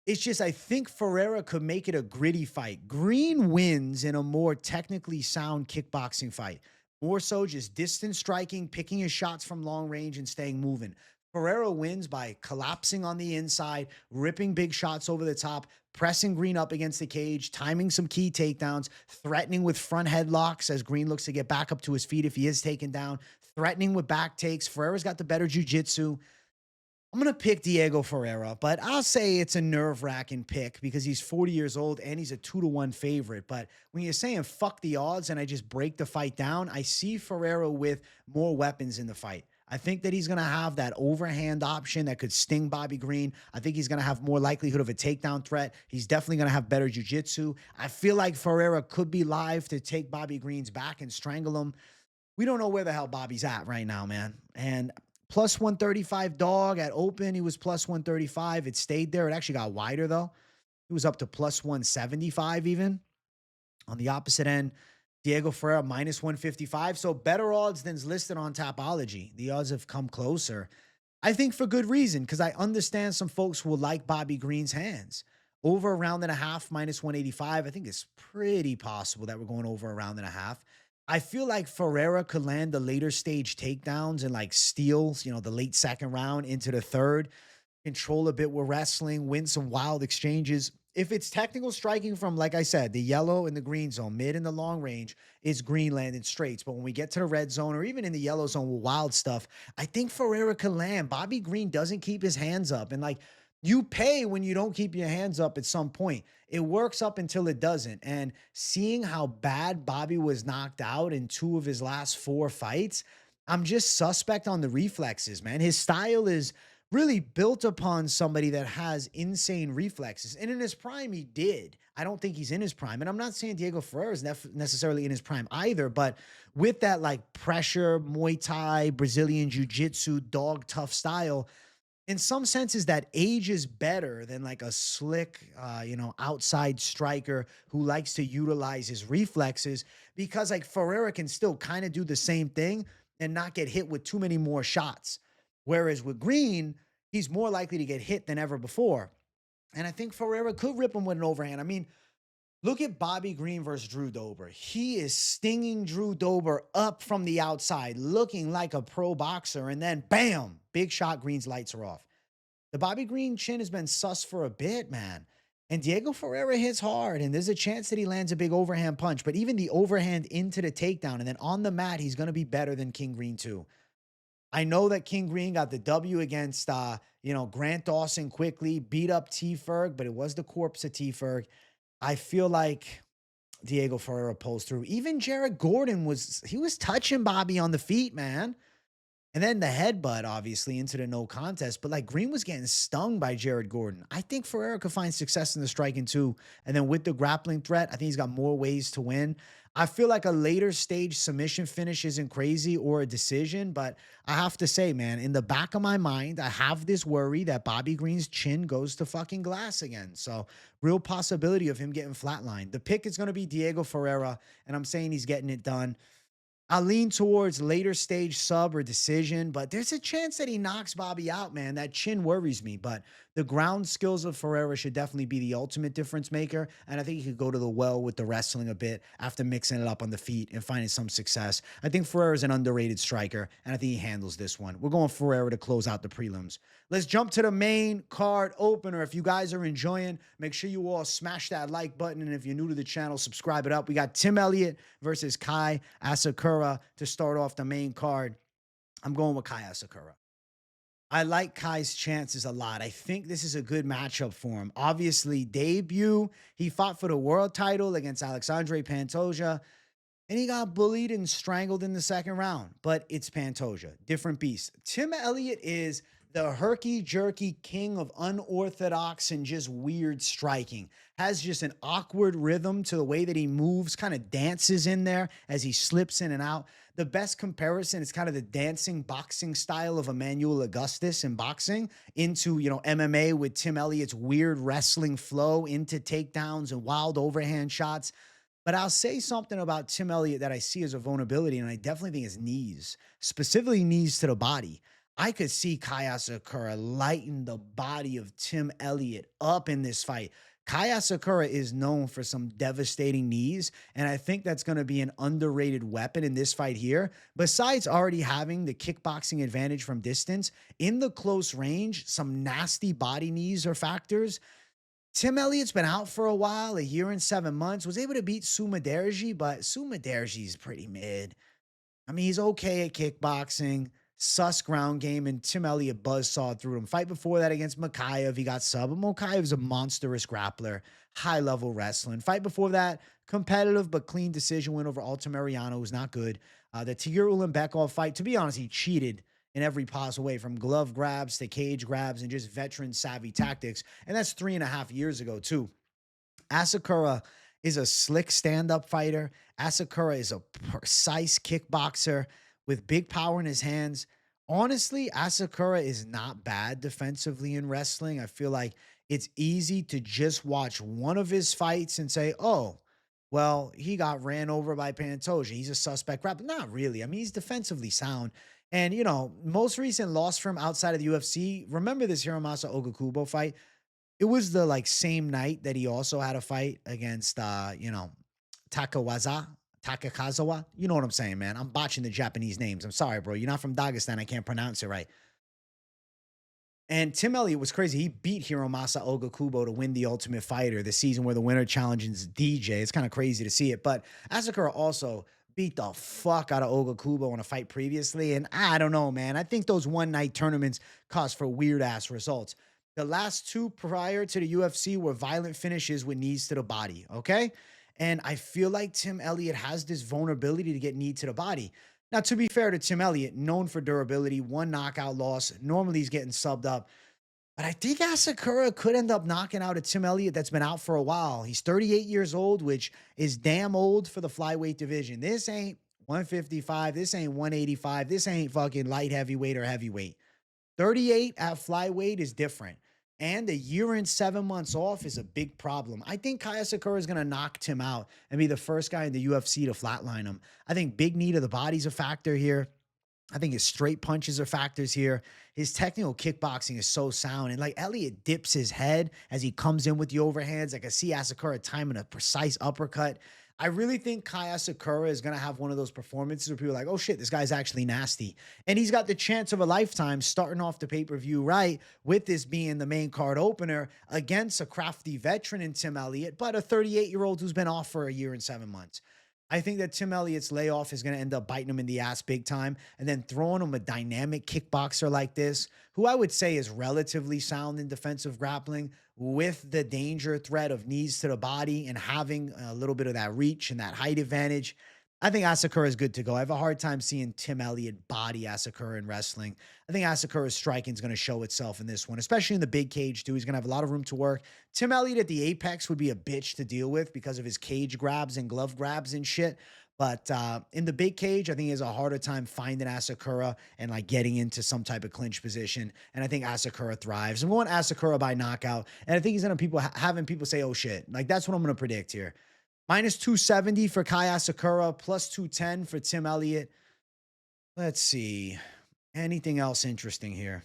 It's just I think Ferreira could make it a gritty fight. Green wins in a more technically sound kickboxing fight. More so just distance striking, picking his shots from long range and staying moving. Ferreira wins by collapsing on the inside, ripping big shots over the top, pressing Green up against the cage, timing some key takedowns, threatening with front headlocks as Green looks to get back up to his feet if he is taken down, threatening with back takes. Ferreira's got the better jiu-jitsu. I'm going to pick Diego Ferreira, but I'll say it's a nerve-wracking pick because he's 40 years old and he's a 2-1 favorite. But when you're saying fuck the odds and I just break the fight down, I see Ferreira with more weapons in the fight. I think that he's going to have that overhand option that could sting Bobby Green. I think he's going to have more likelihood of a takedown threat. He's definitely going to have better jiu-jitsu. I feel like Ferreira could be live to take Bobby Green's back and strangle him. We don't know where the hell Bobby's at right now, man. And plus 135 dog at open. He was plus 135. It stayed there. It actually got wider, though. He was up to plus 175 even. On the opposite end, Diego Ferreira minus 155. So better odds than's listed on Tapology. The odds have come closer. I think for good reason, because I understand some folks will like Bobby Green's hands. Over a round and a half, minus 185. I think it's pretty possible that we're going over a round and a half. I feel like Ferreira could land the later stage takedowns and like steals, you know, the late second round into the third, control a bit with wrestling, win some wild exchanges. If it's technical striking from, like I said, the yellow and the green zone, mid and the long range, it's Green landing straights. But when we get to the red zone or even in the yellow zone with wild stuff, I think Ferreira can land. Bobby Green doesn't keep his hands up. And like, you pay when you don't keep your hands up at some point. It works up until it doesn't. And seeing how bad Bobby was knocked out in 2 of his last 4 fights, I'm just suspect on the reflexes, man. His style is really built upon somebody that has insane reflexes. And in his prime, he did. I don't think he's in his prime. And I'm not saying Diego Ferreira is necessarily in his prime either, but with that like pressure, Muay Thai, Brazilian Jiu-Jitsu, dog tough style, in some senses that age is better than like a slick, outside striker who likes to utilize his reflexes, because like Ferreira can still kind of do the same thing and not get hit with too many more shots. Whereas with Green, he's more likely to get hit than ever before. And I think Ferreira could rip him with an overhand. I mean, look at Bobby Green versus Drew Dober. He is stinging Drew Dober up from the outside, looking like a pro boxer. And then, bam, big shot, Green's lights are off. The Bobby Green chin has been sus for a bit, man. And Diego Ferreira hits hard, and there's a chance that he lands a big overhand punch. But even the overhand into the takedown and then on the mat, he's going to be better than King Green too. I know that King Green got the W against, Grant Dawson quickly, beat up T-Ferg, but it was the corpse of T-Ferg. I feel like Diego Ferreira pulls through. Even Jared Gordon was touching Bobby on the feet, man. And then the headbutt, obviously, into the no contest. But, like, Green was getting stung by Jared Gordon. I think Ferreira could find success in the striking, too. And then with the grappling threat, I think he's got more ways to win. I feel like a later stage submission finish isn't crazy or a decision. But I have to say, man, in the back of my mind, I have this worry that Bobby Green's chin goes to fucking glass again. So, real possibility of him getting flatlined. The pick is going to be Diego Ferreira, and I'm saying he's getting it done. I'll lean towards later stage sub or decision, but there's a chance that he knocks Bobby out, man. That chin worries me, but the ground skills of Ferreira should definitely be the ultimate difference maker, and I think he could go to the well with the wrestling a bit after mixing it up on the feet and finding some success. I think Ferreira's an underrated striker, and I think he handles this one. We're going Ferreira to close out the prelims. Let's jump to the main card opener. If you guys are enjoying, make sure you all smash that like button, and if you're new to the channel, subscribe it up. We got Tim Elliott versus Kai Asakura to start off the main card. I'm going with Kai Asakura. I like Kai's chances a lot. I think this is a good matchup for him. Obviously, debut, he fought for the world title against Alexandre Pantoja, and he got bullied and strangled in the second round. But it's Pantoja, different beast. Tim Elliott is the herky-jerky king of unorthodox and just weird striking. Has just an awkward rhythm to the way that he moves, kind of dances in there as he slips in and out. The best comparison is kind of the dancing boxing style of Emmanuel Augustus in boxing into, MMA with Tim Elliott's weird wrestling flow into takedowns and wild overhand shots. But I'll say something about Tim Elliott that I see as a vulnerability, and I definitely think his knees, specifically knees to the body. I could see Kai Asakura lighten the body of Tim Elliott up in this fight. Kai Asakura is known for some devastating knees, and I think that's going to be an underrated weapon in this fight here. Besides already having the kickboxing advantage from distance, in the close range, some nasty body knees are factors. Tim Elliott's been out for a while, a year and 7 months, was able to beat Sumaderji, but Sumaderji's pretty mid. I mean, he's okay at kickboxing, sus ground game, and Tim Elliott buzzsawed through him. Fight before that against Chimaev, he got sub. Chimaev's a monstrous grappler, high-level wrestling. Fight before that, competitive but clean decision win over Altamiriano, who's not good. The Tigir Ulanbekov fight, to be honest, he cheated in every possible way, from glove grabs to cage grabs and just veteran savvy tactics. And that's 3.5 years ago, too. Asakura is a slick stand-up fighter. Asakura is a precise kickboxer with big power in his hands. Honestly, Asakura is not bad defensively in wrestling. I feel like it's easy to just watch one of his fights and say, oh, well, he got ran over by Pantoja. He's a suspect grappler. Not really. I mean, he's defensively sound. And, most recent loss from outside of the UFC, remember this Hiromasa Ogakubo fight? It was the same night that he also had a fight against Takakazawa. You know what I'm saying, man. I'm botching the Japanese names. I'm sorry, bro. You're not from Dagestan. I can't pronounce it right. And Tim Elliott was crazy. He beat Hiromasa Ogakubo to win the Ultimate Fighter, the season where the winner challenges DJ. It's kind of crazy to see it. But Asakura also beat the fuck out of Ogakubo in a fight previously. And I don't know, man. I think those one-night tournaments cause for weird-ass results. The last two prior to the UFC were violent finishes with knees to the body, okay? And I feel like Tim Elliott has this vulnerability to get knee to the body. Now, to be fair to Tim Elliott, known for durability, one knockout loss. Normally he's getting subbed up. But I think Asakura could end up knocking out a Tim Elliott that's been out for a while. He's 38 years old, which is damn old for the flyweight division. This ain't 155. This ain't 185. This ain't fucking light heavyweight or heavyweight. 38 at flyweight is different. And a year and 7 months off is a big problem. I think Kai Asakura is going to knock Tim out and be the first guy in the UFC to flatline him. I think big knee to the body's a factor here. I think his straight punches are factors here. His technical kickboxing is so sound. And Elliott dips his head as he comes in with the overhands. I can see Asakura timing a precise uppercut. I really think Kai Asakura is going to have one of those performances where people are like, oh shit, this guy's actually nasty. And he's got the chance of a lifetime starting off the pay-per-view right, with this being the main card opener against a crafty veteran in Tim Elliott, but a 38-year-old who's been off for a year and 7 months. I think that Tim Elliott's layoff is going to end up biting him in the ass big time, and then throwing him a dynamic kickboxer like this, who I would say is relatively sound in defensive grappling, with the danger threat of knees to the body and having a little bit of that reach and that height advantage. I think Asakura is good to go. I have a hard time seeing Tim Elliott body Asakura in wrestling. I think Asakura's striking is going to show itself in this one, especially in the big cage, too. He's going to have a lot of room to work. Tim Elliott at the apex would be a bitch to deal with because of his cage grabs and glove grabs and shit. But in the big cage, I think he has a harder time finding Asakura and getting into some type of clinch position. And I think Asakura thrives. I'm going Asakura by knockout. And I think he's going to having people say, oh shit. That's what I'm going to predict here. Minus 270 for Kai Asakura, plus 210 for Tim Elliott. Let's see. Anything else interesting here?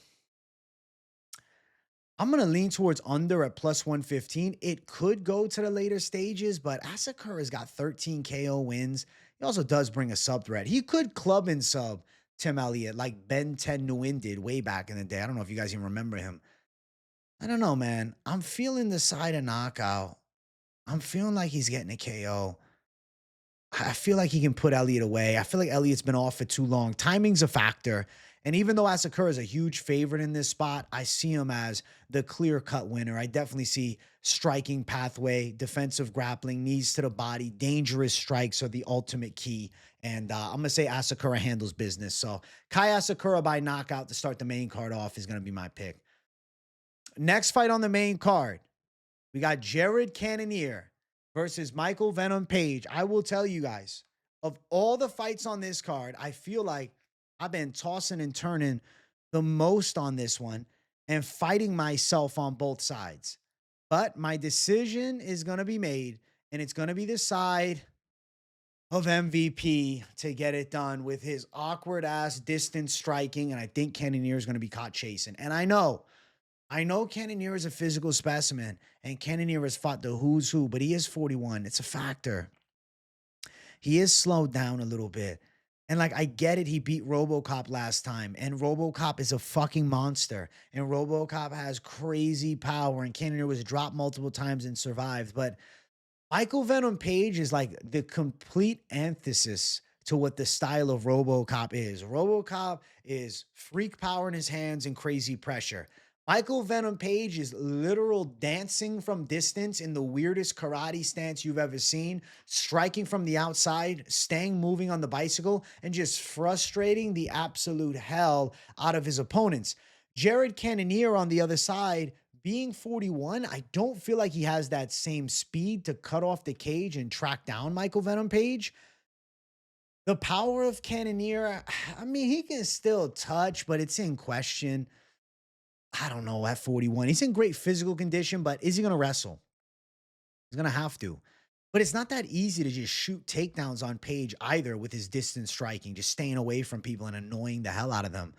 I'm going to lean towards under at plus 115. It could go to the later stages, but Asakura's got 13 KO wins. He also does bring a sub threat. He could club and sub Tim Elliott like Ben 10 Nguyen did way back in the day. I don't know if you guys even remember him. I don't know, man. I'm feeling the side of knockout. I'm feeling like he's getting a KO. I feel like he can put Elliott away. I feel like Elliott's been off for too long. Timing's a factor. And even though Asakura is a huge favorite in this spot, I see him as the clear-cut winner. I definitely see striking pathway, defensive grappling, knees to the body, dangerous strikes are the ultimate key. And I'm going to say Asakura handles business. So Kai Asakura by knockout to start the main card off is going to be my pick. Next fight on the main card, we got Jared Cannonier versus Michael Venom Page. I will tell you guys, of all the fights on this card, I feel like I've been tossing and turning the most on this one and fighting myself on both sides. But my decision is going to be made, and it's going to be the side of MVP to get it done with his awkward ass distance striking. And I think Cannonier is going to be caught chasing. And I know Cannonier is a physical specimen, and Cannonier has fought the who's who, but he is 41. It's a factor. He is slowed down a little bit. And like, I get it. He beat RoboCop last time, and RoboCop is a fucking monster, and RoboCop has crazy power, and Cannonier was dropped multiple times and survived. But Michael Venom Page is like the complete antithesis to what the style of RoboCop is. RoboCop is freak power in his hands and crazy pressure. Michael Venom Page is literal dancing from distance in the weirdest karate stance you've ever seen, striking from the outside, staying moving on the bicycle, and just frustrating the absolute hell out of his opponents. Jared Cannonier on the other side, being 41, I don't feel like he has that same speed to cut off the cage and track down Michael Venom Page. The power of Cannonier, I mean, he can still touch, but it's in question. I don't know, at 41. He's in great physical condition, but is he going to wrestle? He's going to have to. But it's not that easy to just shoot takedowns on Page either with his distance striking, just staying away from people and annoying the hell out of them.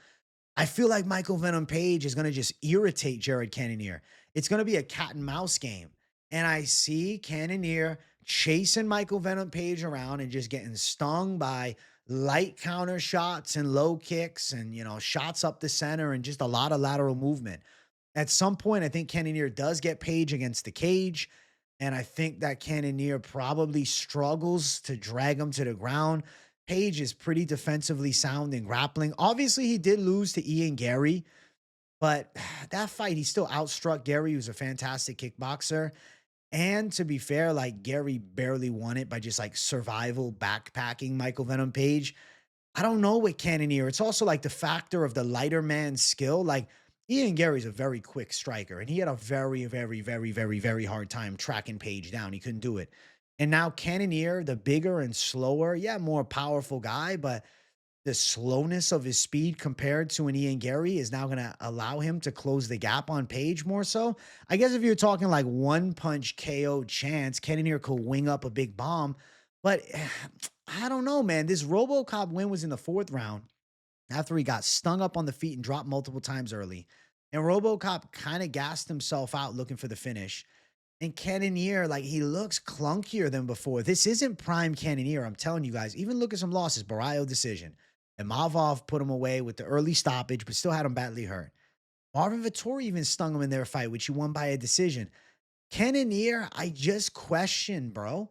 I feel like Michael Venom Page is going to just irritate Jared Cannonier. It's going to be a cat and mouse game. And I see Cannonier chasing Michael Venom Page around and just getting stung by light counter shots and low kicks and, shots up the center and just a lot of lateral movement. At some point, I think Cannonier does get Page against the cage. And I think that Cannonier probably struggles to drag him to the ground. Page is pretty defensively sound in grappling. Obviously, he did lose to Ian Gary, but that fight, he still outstruck Gary, who's a fantastic kickboxer. And to be fair, like, Gary barely won it by just like survival backpacking Michael Venom Page. I don't know with Cannonier. It's also like the factor of the lighter man's skill. Like, Ian Gary's a very quick striker, and he had a very, very, very, very, very hard time tracking Page down. He couldn't do it. And now Cannonier, the bigger and slower, more powerful guy, but the slowness of his speed compared to an Ian Gary is now going to allow him to close the gap on Page more so. I guess if you're talking like one punch KO chance, Cannonier could wing up a big bomb. But I don't know, man. This RoboCop win was in the 4th round after he got stung up on the feet and dropped multiple times early. And RoboCop kind of gassed himself out looking for the finish. And Cannonier, like, he looks clunkier than before. This isn't prime Cannonier, I'm telling you guys. Even look at some losses. Barrio decision. And Mavov put him away with the early stoppage, but still had him badly hurt. Marvin Vettori even stung him in their fight, which he won by a decision. Cannonier, I just question, bro.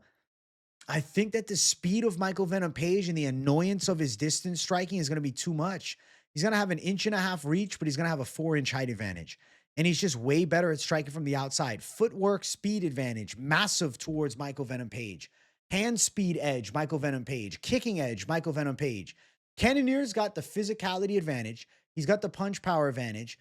I think that the speed of Michael Venom Page and the annoyance of his distance striking is going to be too much. He's going to have an 1.5-inch reach, but he's going to have a 4-inch height advantage. And he's just way better at striking from the outside. Footwork, speed advantage, massive towards Michael Venom Page. Hand speed edge, Michael Venom Page. Kicking edge, Michael Venom Page. Cannonier's got the physicality advantage. He's got the punch power advantage.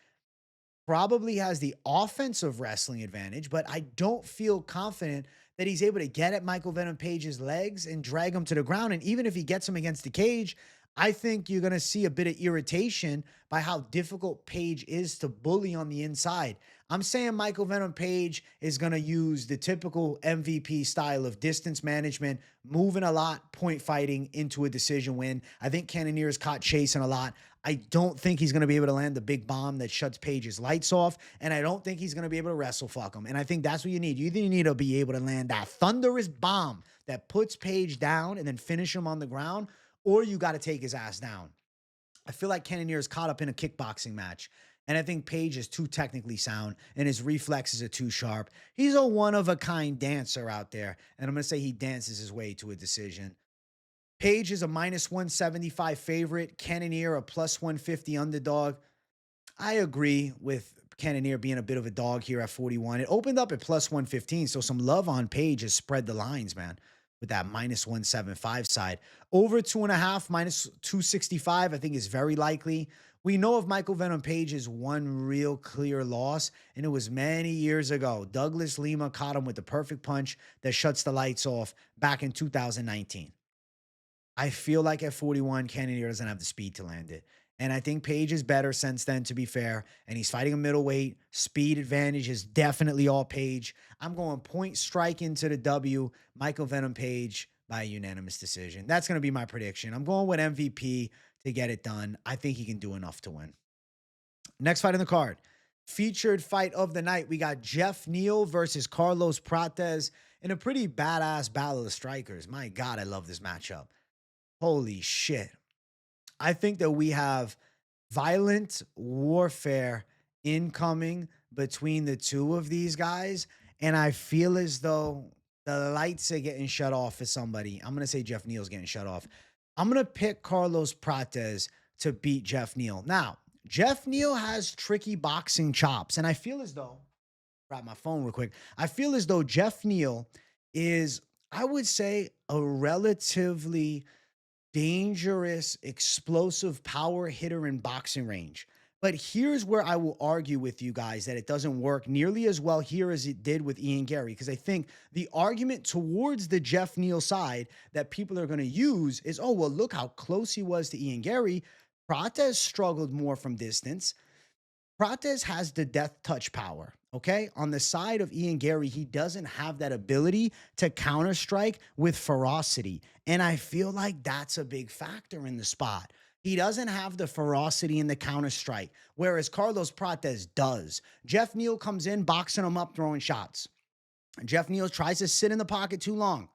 Probably has the offensive wrestling advantage, but I don't feel confident that he's able to get at Michael Venom Page's legs and drag him to the ground. And even if he gets him against the cage, I think you're going to see a bit of irritation by how difficult Page is to bully on the inside. I'm saying Michael Venom Page is going to use the typical MVP style of distance management, moving a lot, point fighting into a decision win. I think Cannonier is caught chasing a lot. I don't think he's going to be able to land the big bomb that shuts Page's lights off, and I don't think he's going to be able to wrestle fuck him. And I think that's what you need. You either need to be able to land that thunderous bomb that puts Page down and then finish him on the ground, or you got to take his ass down. I feel like Cannonier is caught up in a kickboxing match. And I think Page is too technically sound and his reflexes are too sharp. He's a one-of-a-kind dancer out there. And I'm going to say he dances his way to a decision. Page is a -175 favorite. Cannonier a +150 underdog. I agree with Cannonier being a bit of a dog here at 41. It opened up at +115, so some love on Page has spread the lines, man, with that -175 side. Over 2.5, -265, I think is very likely. We know of Michael Venom Page's one real clear loss, and it was many years ago. Douglas Lima caught him with the perfect punch that shuts the lights off back in 2019. I feel like at 41, Cannonier doesn't have the speed to land it. And I think Page is better since then, to be fair. And he's fighting a middleweight. Speed advantage is definitely all Page. I'm going point strike into the W. Michael Venom Page by a unanimous decision. That's going to be my prediction. I'm going with MVP to get it done. I think he can do enough to win. Next fight in the card. Featured fight of the night. We got Geoff Neal versus Carlos Prates in a pretty badass battle of strikers. My God, I love this matchup. Holy shit. I think that we have violent warfare incoming between the two of these guys. And I feel as though the lights are getting shut off for somebody. I'm going to say Geoff Neal's getting shut off. I'm going to pick Carlos Prates to beat Geoff Neal. Now, Geoff Neal has tricky boxing chops. And I feel as though, grab my phone real quick. I feel as though Geoff Neal is, I would say, a relatively dangerous, explosive power hitter in boxing range. But here's where I will argue with you guys that it doesn't work nearly as well here as it did with Ian Gary. Because I think the argument towards the Geoff Neal side that people are going to use is, oh, well, look how close he was to Ian Gary. Prates struggled more from distance. Prates has the death touch power, okay? On the side of Ian Gary, he doesn't have that ability to counter strike with ferocity. And I feel like that's a big factor in the spot. He doesn't have the ferocity in the counter strike, whereas Carlos Prates does. Geoff Neal comes in, boxing him up, throwing shots. Geoff Neal tries to sit in the pocket too long.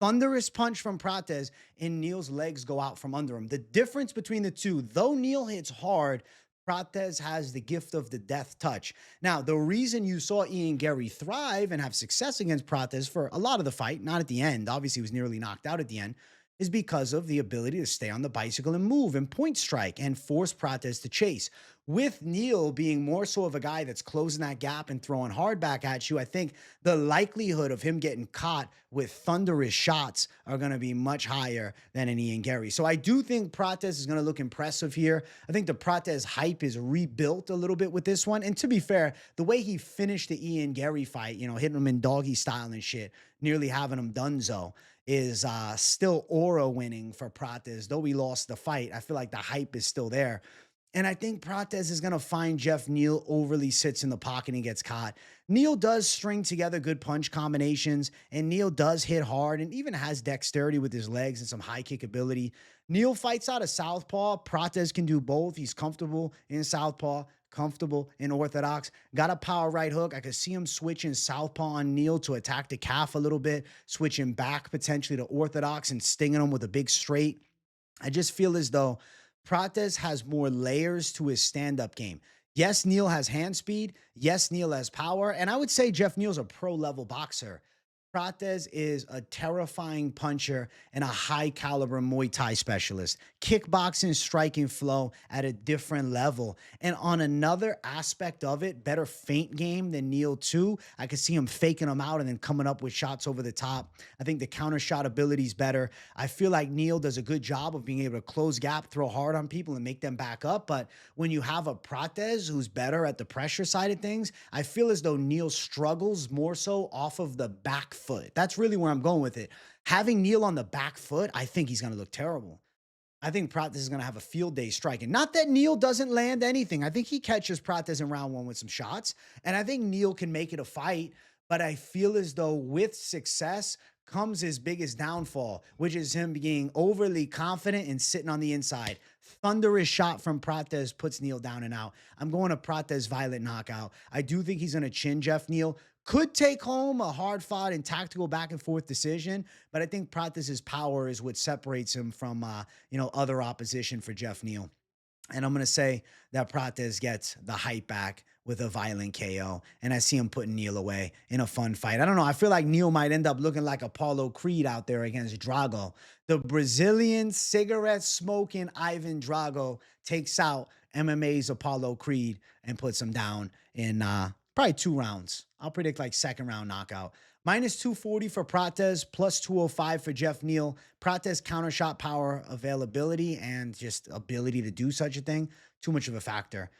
Thunderous punch from Prates, and Neal's legs go out from under him. The difference between the two, though Neal hits hard, Prates has the gift of the death touch. Now, the reason you saw Ian Gary thrive and have success against Prates for a lot of the fight, not at the end, obviously he was nearly knocked out at the end, is because of the ability to stay on the bicycle and move and point strike and force Prates to chase. With Neal being more so of a guy that's closing that gap and throwing hard back at you, I think the likelihood of him getting caught with thunderous shots are going to be much higher than an Ian Gary. So I do think Prates is going to look impressive here. I think the Prates hype is rebuilt a little bit with this one. And to be fair, the way he finished the Ian Gary fight, you know, hitting him in doggy style and shit, nearly having him donezo, is still aura winning for Prates. Though he lost the fight, I feel like the hype is still there. And I think Prates is going to find Geoff Neal overly sits in the pocket and gets caught. Neal does string together good punch combinations, and Neal does hit hard and even has dexterity with his legs and some high kick ability. Neal fights out of southpaw. Prates can do both. He's comfortable in southpaw, comfortable in orthodox. Got a power right hook. I could see him switching southpaw on Neal to attack the calf a little bit, switching back potentially to orthodox and stinging him with a big straight. I just feel as though Prates has more layers to his stand-up game. Yes, Neal has hand speed. Yes, Neal has power. And I would say Geoff Neal's a pro-level boxer. Prates is a terrifying puncher and a high-caliber Muay Thai specialist. Kickboxing, striking flow at a different level. And on another aspect of it, better feint game than Neal too. I could see him faking them out and then coming up with shots over the top. I think the counter shot ability is better. I feel like Neal does a good job of being able to close gap, throw hard on people, and make them back up. But when you have a Prates who's better at the pressure side of things, I feel as though Neal struggles more so off of the back foot. That's really where I'm going with it. Having Neal on the back foot, I think he's going to look terrible. I think Prates is going to have a field day striking. Not that Neal doesn't land anything. I think he catches Prates in round one with some shots, and I think Neal can make it a fight, but I feel as though with success comes his biggest downfall, which is him being overly confident and sitting on the inside. Thunderous shot from Prates puts Neal down and out. I'm going to Prates violent knockout. I do think he's going to chin Geoff Neal. Could take home a hard-fought and tactical back-and-forth decision, but I think Prates' power is what separates him from, other opposition for Geoff Neal. And I'm going to say that Prates gets the hype back with a violent KO. And I see him putting Neal away in a fun fight. I don't know. I feel like Neal might end up looking like Apollo Creed out there against Drago. The Brazilian cigarette smoking Ivan Drago takes out MMA's Apollo Creed and puts him down in probably 2 rounds. I'll predict like second round knockout. Minus 240 for Prates, plus 205 for Geoff Neal. Prates counter shot power availability and just ability to do such a thing, too much of a factor.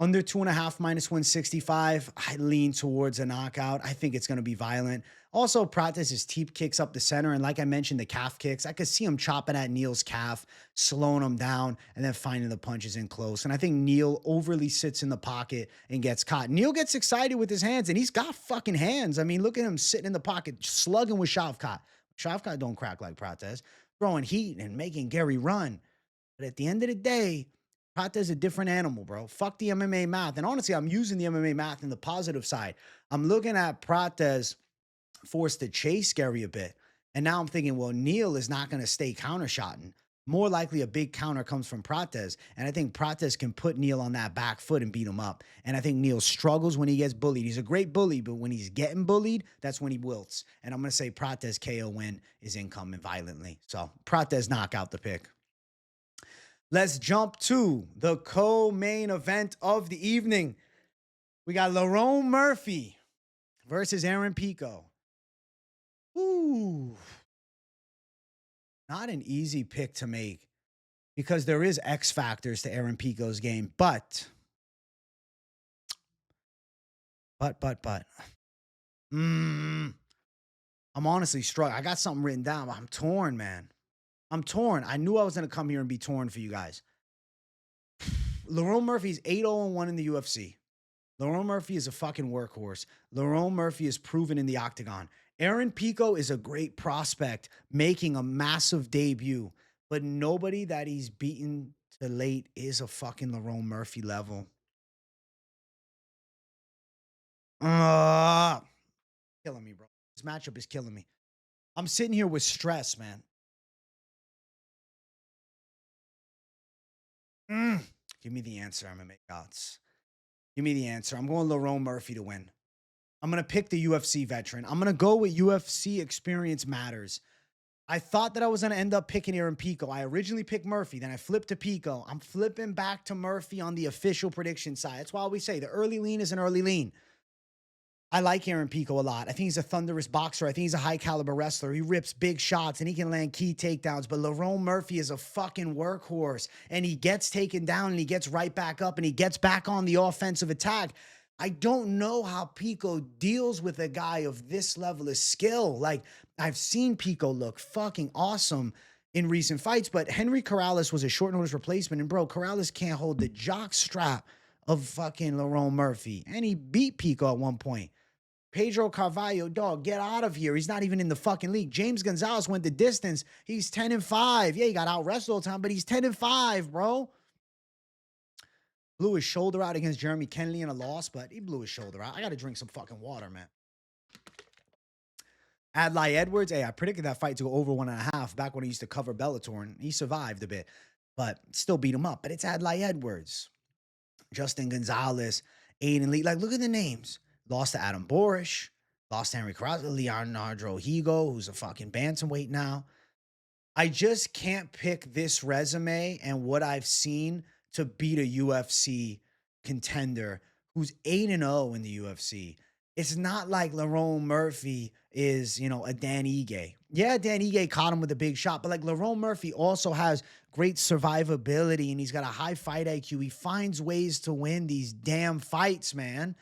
Under 2.5, minus 165. I lean towards a knockout. I think it's going to be violent. Also, Prates' teep kicks up the center. And like I mentioned, the calf kicks. I could see him chopping at Neal's calf, slowing him down, and then finding the punches in close. And I think Neal overly sits in the pocket and gets caught. Neal gets excited with his hands, and he's got fucking hands. I mean, look at him sitting in the pocket, slugging with Shavkat. Shavkat don't crack like Prates, throwing heat and making Gary run. But at the end of the day, Prates is a different animal, bro. Fuck the MMA math. And honestly, I'm using the MMA math in the positive side. I'm looking at Prates forced to chase Gary a bit. And now I'm thinking, well, Neal is not going to stay counter-shotting. More likely a big counter comes from Prates. And I think Prates can put Neal on that back foot and beat him up. And I think Neal struggles when he gets bullied. He's a great bully, but when he's getting bullied, that's when he wilts. And I'm going to say Prates KO win is incoming violently. So Prates knockout the pick. Let's jump to the co-main event of the evening. We got Lerone Murphy versus Aaron Pico. Ooh. Not an easy pick to make because there is X factors to Aaron Pico's game, but. I'm honestly struggling. I got something written down, but I'm torn, man. I'm torn. I knew I was going to come here and be torn for you guys. Lerone Murphy's 8-0-1 in the UFC. Lerone Murphy is a fucking workhorse. Lerone Murphy is proven in the octagon. Aaron Pico is a great prospect making a massive debut, but nobody that he's beaten to late is a fucking Lerone Murphy level. Killing me, bro. This matchup is killing me. I'm sitting here with stress, man. Give me the answer, MMA gods. Give me the answer. I'm going Lerone Murphy to win. I'm going to pick the UFC veteran. I'm going to go with UFC experience matters. I thought that I was going to end up picking Aaron Pico. I originally picked Murphy. Then I flipped to Pico. I'm flipping back to Murphy on the official prediction side. That's why we say the early lean is an early lean. I like Aaron Pico a lot. I think he's a thunderous boxer. I think he's a high caliber wrestler. He rips big shots and he can land key takedowns. But Lerone Murphy is a fucking workhorse. And he gets taken down and he gets right back up and he gets back on the offensive attack. I don't know how Pico deals with a guy of this level of skill. Like, I've seen Pico look fucking awesome in recent fights, but Henry Corrales was a short notice replacement. And bro, Corrales can't hold the jock strap of fucking Lerone Murphy. And he beat Pico at one point. Pedro Carvalho, dog, get out of here. He's not even in the fucking league. James Gonzalez went the distance. He's 10-5. Yeah, he got out wrestled all the time, but he's 10-5, bro. Blew his shoulder out against Jeremy Kennedy in a loss, but he blew his shoulder out. I got to drink some fucking water, man. Adlai Edwards, hey, I predicted that fight to go over 1.5 back when he used to cover Bellator, and he survived a bit, but still beat him up. But it's Adlai Edwards, Justin Gonzalez, Aiden Lee. Like, look at the names. Lost to Adam Borish, lost to Henry Corrales, Leonardo Higo, who's a fucking bantamweight now. I just can't pick this resume and what I've seen to beat a UFC contender who's 8-0 in the UFC. It's not like Lerone Murphy is, you know, a Dan Ige. Yeah, Dan Ige caught him with a big shot, but like Lerone Murphy also has great survivability and he's got a high fight IQ. He finds ways to win these damn fights, man.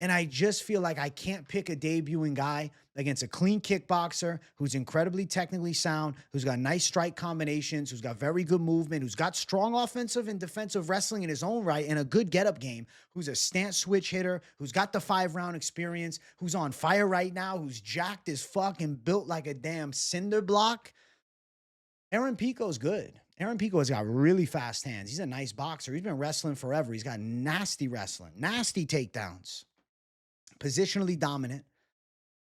And I just feel like I can't pick a debuting guy against a clean kickboxer who's incredibly technically sound, who's got nice strike combinations, who's got very good movement, who's got strong offensive and defensive wrestling in his own right, and a good get-up game, who's a stance switch hitter, who's got the 5-round experience, who's on fire right now, who's jacked as fuck and built like a damn cinder block. Aaron Pico's good. Aaron Pico has got really fast hands. He's a nice boxer. He's been wrestling forever. He's got nasty wrestling, nasty takedowns. Positionally dominant.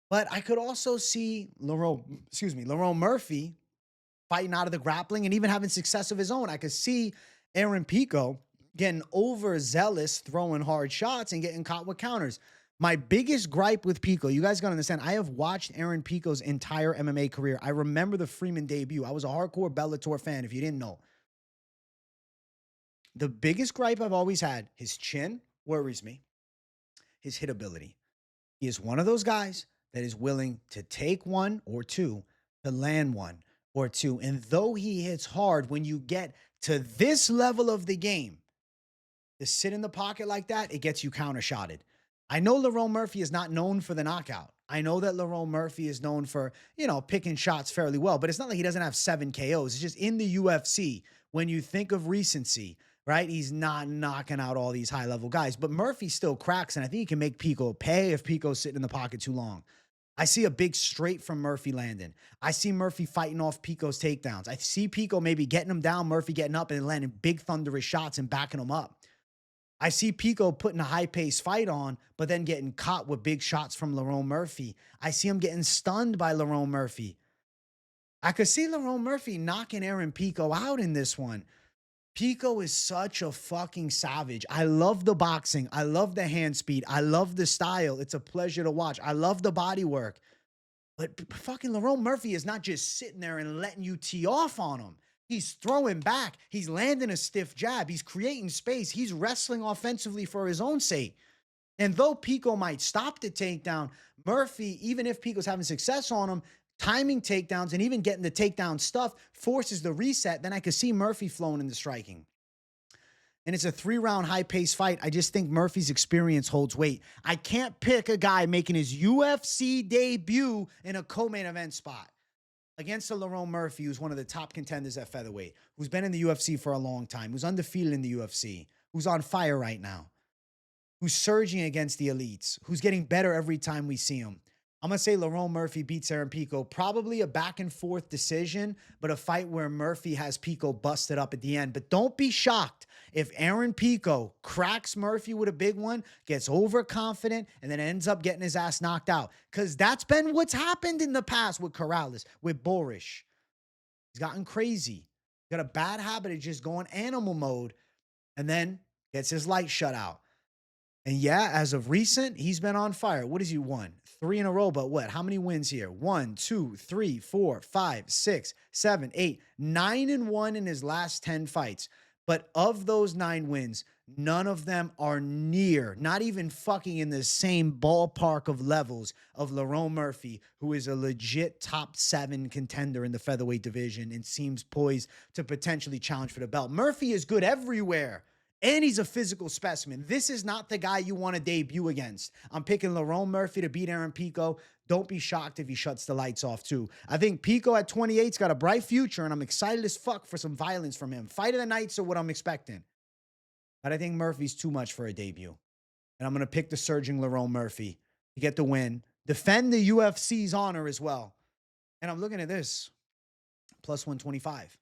But I could also see Lerone Murphy fighting out of the grappling and even having success of his own. I could see Aaron Pico getting overzealous, throwing hard shots and getting caught with counters. My biggest gripe with Pico, you guys got to understand, I have watched Aaron Pico's entire MMA career. I remember the Freeman debut. I was a hardcore Bellator fan, if you didn't know. The biggest gripe I've always had, his chin worries me, his hit ability. He is one of those guys that is willing to take one or two, to land one or two. And though he hits hard, when you get to this level of the game, to sit in the pocket like that, it gets you countershotted. I know Lerone Murphy is not known for the knockout. I know that Lerone Murphy is known for, picking shots fairly well, but it's not like he doesn't have 7 KOs. It's just in the UFC, when you think of recency, right? He's not knocking out all these high-level guys, but Murphy still cracks, and I think he can make Pico pay if Pico's sitting in the pocket too long. I see a big straight from Murphy landing. I see Murphy fighting off Pico's takedowns. I see Pico maybe getting him down, Murphy getting up and landing big thunderous shots and backing him up. I see Pico putting a high-paced fight on, but then getting caught with big shots from Lerone Murphy. I see him getting stunned by Lerone Murphy. I could see Lerone Murphy knocking Aaron Pico out in this one. Pico is such a fucking savage. I love the boxing. I love the hand speed. I love the style. It's a pleasure to watch. I love the body work. But fucking Lerone Murphy is not just sitting there and letting you tee off on him. He's throwing back. He's landing a stiff jab. He's creating space. He's wrestling offensively for his own sake. And though Pico might stop the takedown, Murphy, even if Pico's having success on him, timing takedowns and even getting the takedown stuff forces the reset. Then I could see Murphy flowing into striking. And it's a 3-round high-paced fight. I just think Murphy's experience holds weight. I can't pick a guy making his UFC debut in a co-main event spot against a Lerone Murphy, who's one of the top contenders at featherweight, who's been in the UFC for a long time, who's undefeated in the UFC, who's on fire right now, who's surging against the elites, who's getting better every time we see him. I'm going to say Lerone Murphy beats Aaron Pico. Probably a back-and-forth decision, but a fight where Murphy has Pico busted up at the end. But don't be shocked if Aaron Pico cracks Murphy with a big one, gets overconfident, and then ends up getting his ass knocked out. Because that's been what's happened in the past with Corrales, with Borish. He's gotten crazy. Got a bad habit of just going animal mode, and then gets his light shut out. And yeah, as of recent, he's been on fire. What has he won? 3 in a row, but what? How many wins here? 1, 2, 3, 4, 5, 6, 7, 8, 9-1 in his last 10 fights. But of those 9 wins, none of them are near, not even fucking in the same ballpark of levels of Lerone Murphy, who is a legit top 7 contender in the featherweight division and seems poised to potentially challenge for the belt. Murphy is good everywhere. And he's a physical specimen. This is not the guy you want to debut against. I'm picking Lerone Murphy to beat Aaron Pico. Don't be shocked if he shuts the lights off too. I think Pico at 28's got a bright future, and I'm excited as fuck for some violence from him. Fight of the nights are what I'm expecting. But I think Murphy's too much for a debut. And I'm going to pick the surging Lerone Murphy to get the win. Defend the UFC's honor as well. And I'm looking at this. Plus 125.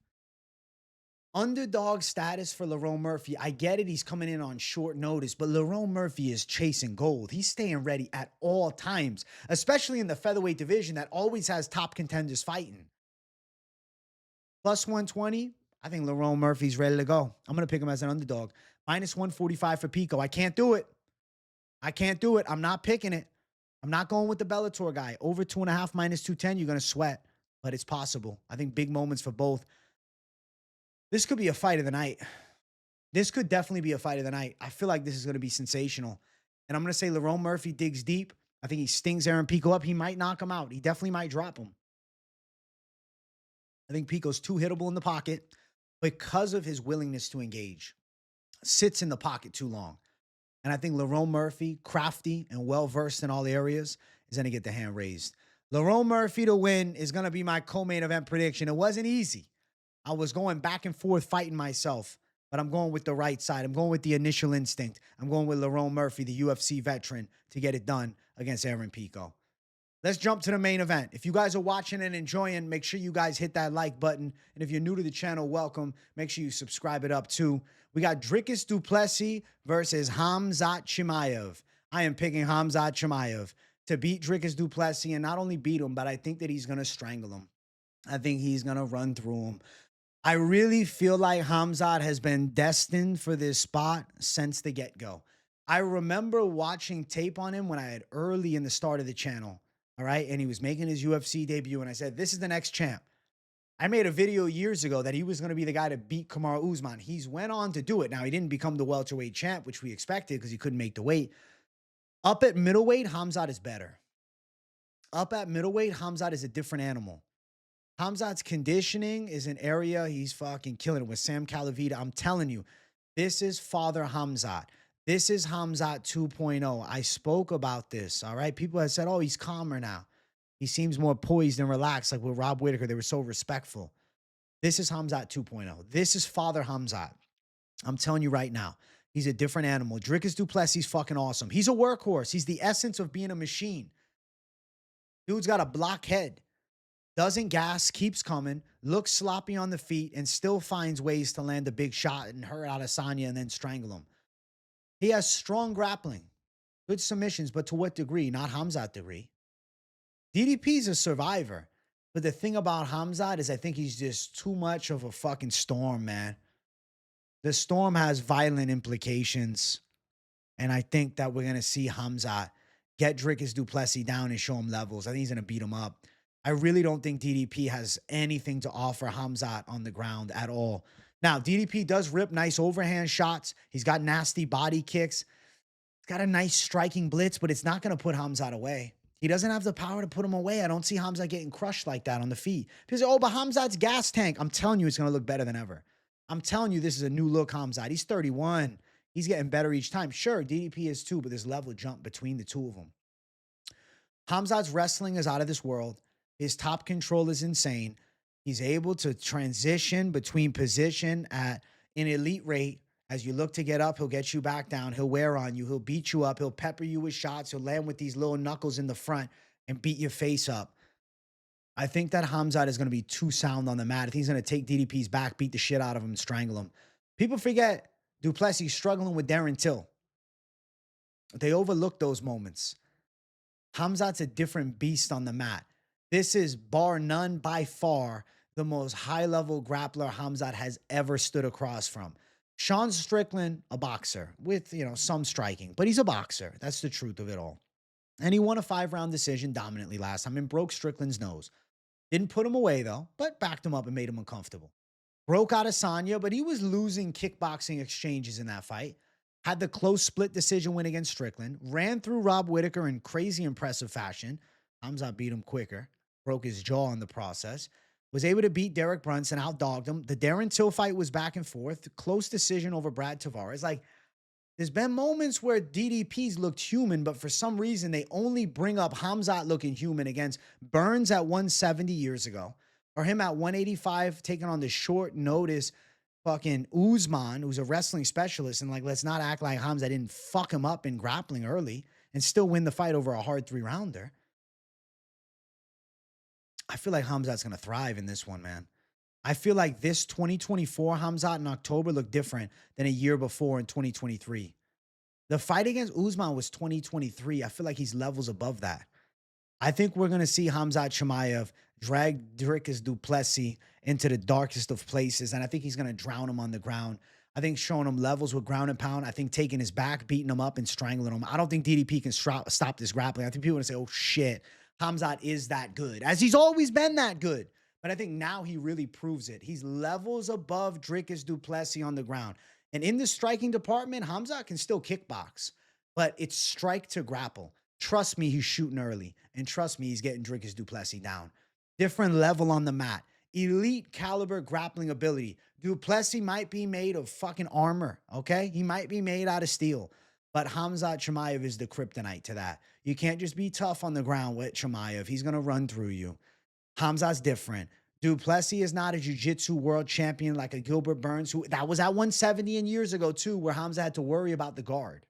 Underdog status for Lerone Murphy. I get it. He's coming in on short notice, but Lerone Murphy is chasing gold. He's staying ready at all times, especially in the featherweight division that always has top contenders fighting. Plus 120. I think Lerone Murphy's ready to go. I'm going to pick him as an underdog. Minus 145 for Pico. I can't do it. I'm not picking it. I'm not going with the Bellator guy. Over 2.5 minus 210. You're going to sweat, but it's possible. I think big moments for both. This could be a fight of the night. This could definitely be a fight of the night. I feel like this is going to be sensational. And I'm going to say Lerone Murphy digs deep. I think he stings Aaron Pico up. He might knock him out. He definitely might drop him. I think Pico's too hittable in the pocket because of his willingness to engage. Sits in the pocket too long. And I think Lerone Murphy, crafty and well-versed in all areas, is going to get the hand raised. Lerone Murphy to win is going to be my co-main event prediction. It wasn't easy. I was going back and forth fighting myself, but I'm going with the right side. I'm going with the initial instinct. I'm going with Lerone Murphy, the UFC veteran, to get it done against Aaron Pico. Let's jump to the main event. If you guys are watching and enjoying, make sure you guys hit that like button. And if you're new to the channel, welcome. Make sure you subscribe it up too. We got Drickus du Plessis versus Khamzat Chimaev. I am picking Khamzat Chimaev to beat Drickus du Plessis, and not only beat him, but I think that he's going to strangle him. I think he's going to run through him. I really feel like Hamzat has been destined for this spot since the get-go. I remember watching tape on him when I had early in the start of the channel. All right. And he was making his UFC debut. And I said, this is the next champ. I made a video years ago that he was going to be the guy to beat Kamaru Usman. He's went on to do it. Now, he didn't become the welterweight champ, which we expected because he couldn't make the weight. Up at middleweight, Hamzat is better. Up at middleweight, Hamzat is a different animal. Hamzat's conditioning is an area he's fucking killing it with. Sam Calavita, I'm telling you, this is Father Hamzat. This is Hamzat 2.0. I spoke about this, all right? People have said, oh, he's calmer now. He seems more poised and relaxed, like with Rob Whittaker. They were so respectful. This is Hamzat 2.0. This is Father Hamzat. I'm telling you right now, he's a different animal. Drickus du Plessis fucking awesome. He's a workhorse. He's the essence of being a machine. Dude's got a block head. Doesn't gas, keeps coming, looks sloppy on the feet, and still finds ways to land a big shot and hurt Adesanya and then strangle him. He has strong grappling, good submissions, but to what degree? Not Hamzat degree. DDP's a survivor. But the thing about Hamzat is I think he's just too much of a fucking storm, man. The storm has violent implications. And I think that we're going to see Hamzat get Drickus du Plessis down and show him levels. I think he's going to beat him up. I really don't think DDP has anything to offer Hamzat on the ground at all. Now, DDP does rip nice overhand shots. He's got nasty body kicks. He's got a nice striking blitz, but it's not going to put Hamzat away. He doesn't have the power to put him away. I don't see Hamzat getting crushed like that on the feet. People say, oh, but Hamzat's gas tank. I'm telling you, it's going to look better than ever. I'm telling you, this is a new look Hamzat. He's 31. He's getting better each time. Sure, DDP is too, but there's level jump between the two of them. Hamzat's wrestling is out of this world. His top control is insane. He's able to transition between position at an elite rate. As you look to get up, he'll get you back down. He'll wear on you. He'll beat you up. He'll pepper you with shots. He'll land with these little knuckles in the front and beat your face up. I think that Hamzat is going to be too sound on the mat. I think he's going to take DDP's back, beat the shit out of him, and strangle him. People forget du Plessis struggling with Darren Till. They overlook those moments. Hamzat's a different beast on the mat. This is bar none, by far, the most high-level grappler Hamzat has ever stood across from. Sean Strickland, a boxer with, some striking, but he's a boxer. That's the truth of it all. And he won a 5-round decision dominantly last time and broke Strickland's nose. Didn't put him away, though, but backed him up and made him uncomfortable. Broke Adesanya, but he was losing kickboxing exchanges in that fight. Had the close split decision win against Strickland. Ran through Rob Whittaker in crazy impressive fashion. Hamzat beat him quicker. Broke his jaw in the process. Was able to beat Derek Brunson, outdogged him. The Darren Till fight was back and forth. Close decision over Brad Tavares. Like, there's been moments where DDP's looked human, but for some reason, they only bring up Hamzat looking human against Burns at 170 years ago, or him at 185 taking on the short notice fucking Usman, who's a wrestling specialist. And let's not act like Hamzat didn't fuck him up in grappling early and still win the fight over a hard 3-rounder. I feel like Hamzat's going to thrive in this one, man. I feel like this 2024 Hamzat in October looked different than a year before in 2023. The fight against Usman was 2023. I feel like he's levels above that. I think we're going to see Hamzat Chimaev drag Drickus du Plessis into the darkest of places, and I think he's going to drown him on the ground. I think showing him levels with ground and pound. I think taking his back, beating him up, and strangling him. I don't think DDP can stop this grappling. I think people are going to say, oh, shit, Hamzat is that good, as he's always been that good. But I think now he really proves it. He's levels above Drickus du Plessis on the ground. And in the striking department, Hamzat can still kickbox, but it's strike to grapple. Trust me, he's shooting early. And trust me, he's getting Drickus du Plessis down. Different level on the mat. Elite caliber grappling ability. Du Plessis might be made of fucking armor, okay? He might be made out of steel. But Hamzat Chimaev is the kryptonite to that. You can't just be tough on the ground with Chimaev. He's going to run through you. Hamzat's different. Du Plessis is not a jiu-jitsu world champion like a Gilbert Burns, who that was at 170 and years ago too, where Hamzat had to worry about the guard.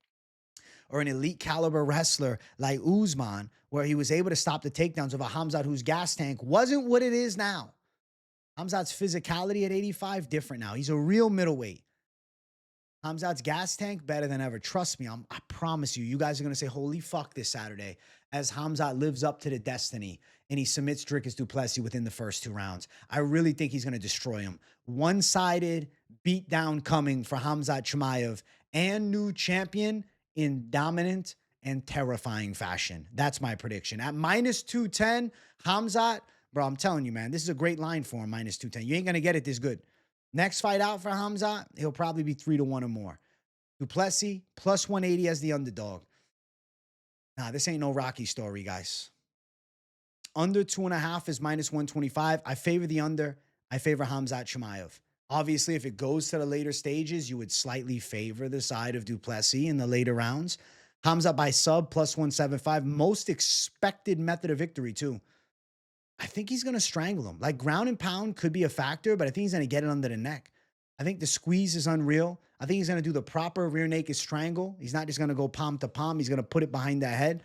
Or an elite caliber wrestler like Usman, where he was able to stop the takedowns of a Hamzat whose gas tank wasn't what it is now. Hamzat's physicality at 85, different now. He's a real middleweight. Hamzat's gas tank, better than ever. Trust me, I promise you, you guys are going to say, holy fuck, this Saturday, as Hamzat lives up to the destiny and he submits Drickus du Plessis within the first 2 rounds. I really think he's going to destroy him. One-sided beatdown coming for Khamzat Chimaev and new champion in dominant and terrifying fashion. That's my prediction. At minus 210, Khamzat, bro, I'm telling you, man, this is a great line for him, minus 210. You ain't going to get it this good. Next fight out for Khamzat, he'll probably be 3-1 or more. Du Plessis, plus 180 as the underdog. Nah, this ain't no Rocky story, guys. Under 2.5 is minus 125. I favor the under. I favor Khamzat Chimaev. Obviously, if it goes to the later stages, you would slightly favor the side of Du Plessis in the later rounds. Khamzat by sub, plus 175. Most expected method of victory, too. I think he's going to strangle him. Like, ground and pound could be a factor, but I think he's going to get it under the neck. I think the squeeze is unreal. I think he's going to do the proper rear naked strangle. He's not just going to go palm to palm. He's going to put it behind that head,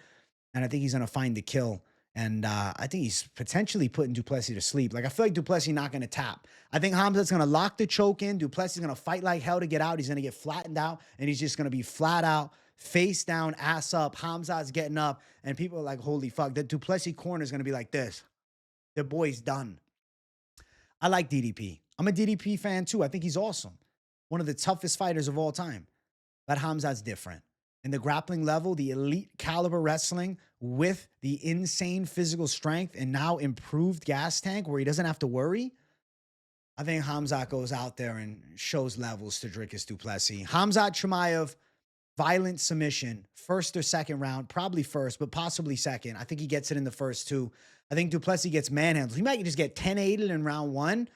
and I think he's going to find the kill. And I think he's potentially putting Du Plessis to sleep. Like, I feel like Du Plessis not going to tap. I think Khamzat's going to lock the choke in. Du Plessis is going to fight like hell to get out. He's going to get flattened out, and he's just going to be flat out, face down, ass up. Khamzat's getting up, and people are like, holy fuck. The Du Plessis corner is going to be like this. The boy's done. I like DDP. I'm a DDP fan too. I think he's awesome. One of the toughest fighters of all time. But Khamzat's different. In the grappling level, the elite caliber wrestling with the insane physical strength and now improved gas tank where he doesn't have to worry. I think Khamzat goes out there and shows levels to Drickus du Plessis. Khamzat Chimaev, violent submission, first or second round, probably first, but possibly second. I think he gets it in the first 2. I think Du Plessis gets manhandled. He might just get 10-8'd in round 1.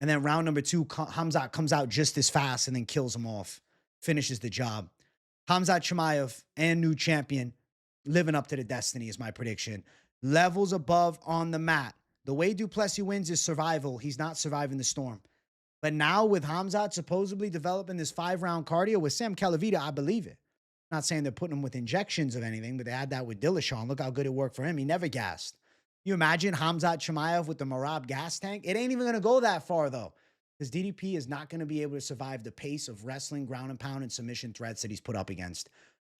And then round number 2, Khamzat comes out just as fast and then kills him off. Finishes the job. Khamzat Chimaev and new champion living up to the destiny is my prediction. Levels above on the mat. The way Du Plessis wins is survival. He's not surviving the storm. But now with Khamzat supposedly developing this 5-round cardio with Sam Calavita, I believe it. Not saying they're putting him with injections of anything, but they had that with Dillashaw. Look how good it worked for him. He never gassed. You imagine Khamzat Chimaev with the Marab gas tank? It ain't even going to go that far, though, because DDP is not going to be able to survive the pace of wrestling, ground and pound, and submission threats that he's put up against.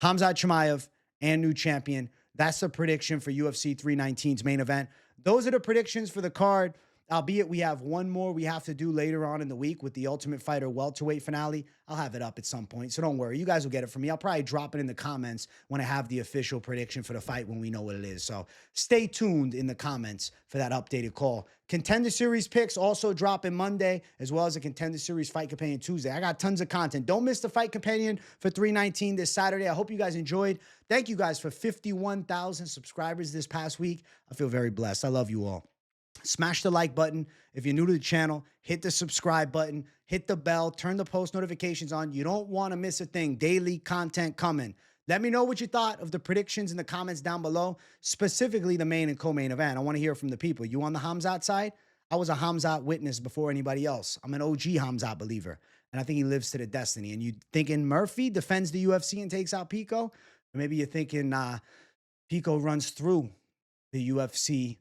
Khamzat Chimaev and new champion. That's the prediction for UFC 319's main event. Those are the predictions for the card. Albeit we have one more we have to do later on in the week with the Ultimate Fighter welterweight finale. I'll have it up at some point, so don't worry. You guys will get it from me. I'll probably drop it in the comments when I have the official prediction for the fight when we know what it is. So stay tuned in the comments for that updated call. Contender Series picks also dropping Monday, as well as a Contender Series Fight Companion Tuesday. I got tons of content. Don't miss the Fight Companion for 319 this Saturday. I hope you guys enjoyed. Thank you guys for 51,000 subscribers this past week. I feel very blessed. I love you all. Smash the like button. If you're new to the channel, hit the subscribe button, hit the bell, turn the post notifications on. You don't want to miss a thing. Daily content coming. Let me know what you thought of the predictions in the comments down below, specifically the main and co-main event. I want to hear from the people. You on the Khamzat side? I was a Khamzat witness before anybody else. I'm an OG Khamzat believer, and I think he lives to the destiny. And you thinking Murphy defends the UFC and takes out Pico? Or maybe you're thinking Pico runs through the UFC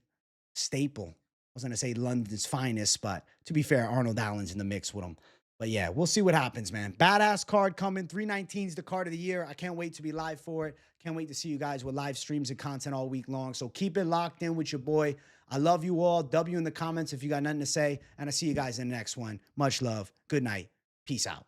staple. I was going to say London's finest, but to be fair, Arnold Allen's in the mix with him. But yeah, we'll see what happens, man. Badass card coming. 319 is the card of the year. I can't wait to be live for it. Can't wait to see you guys with live streams and content all week long. So keep it locked in with your boy. I love you all. W in the comments if you got nothing to say. And I see you guys in the next one. Much love. Good night. Peace out.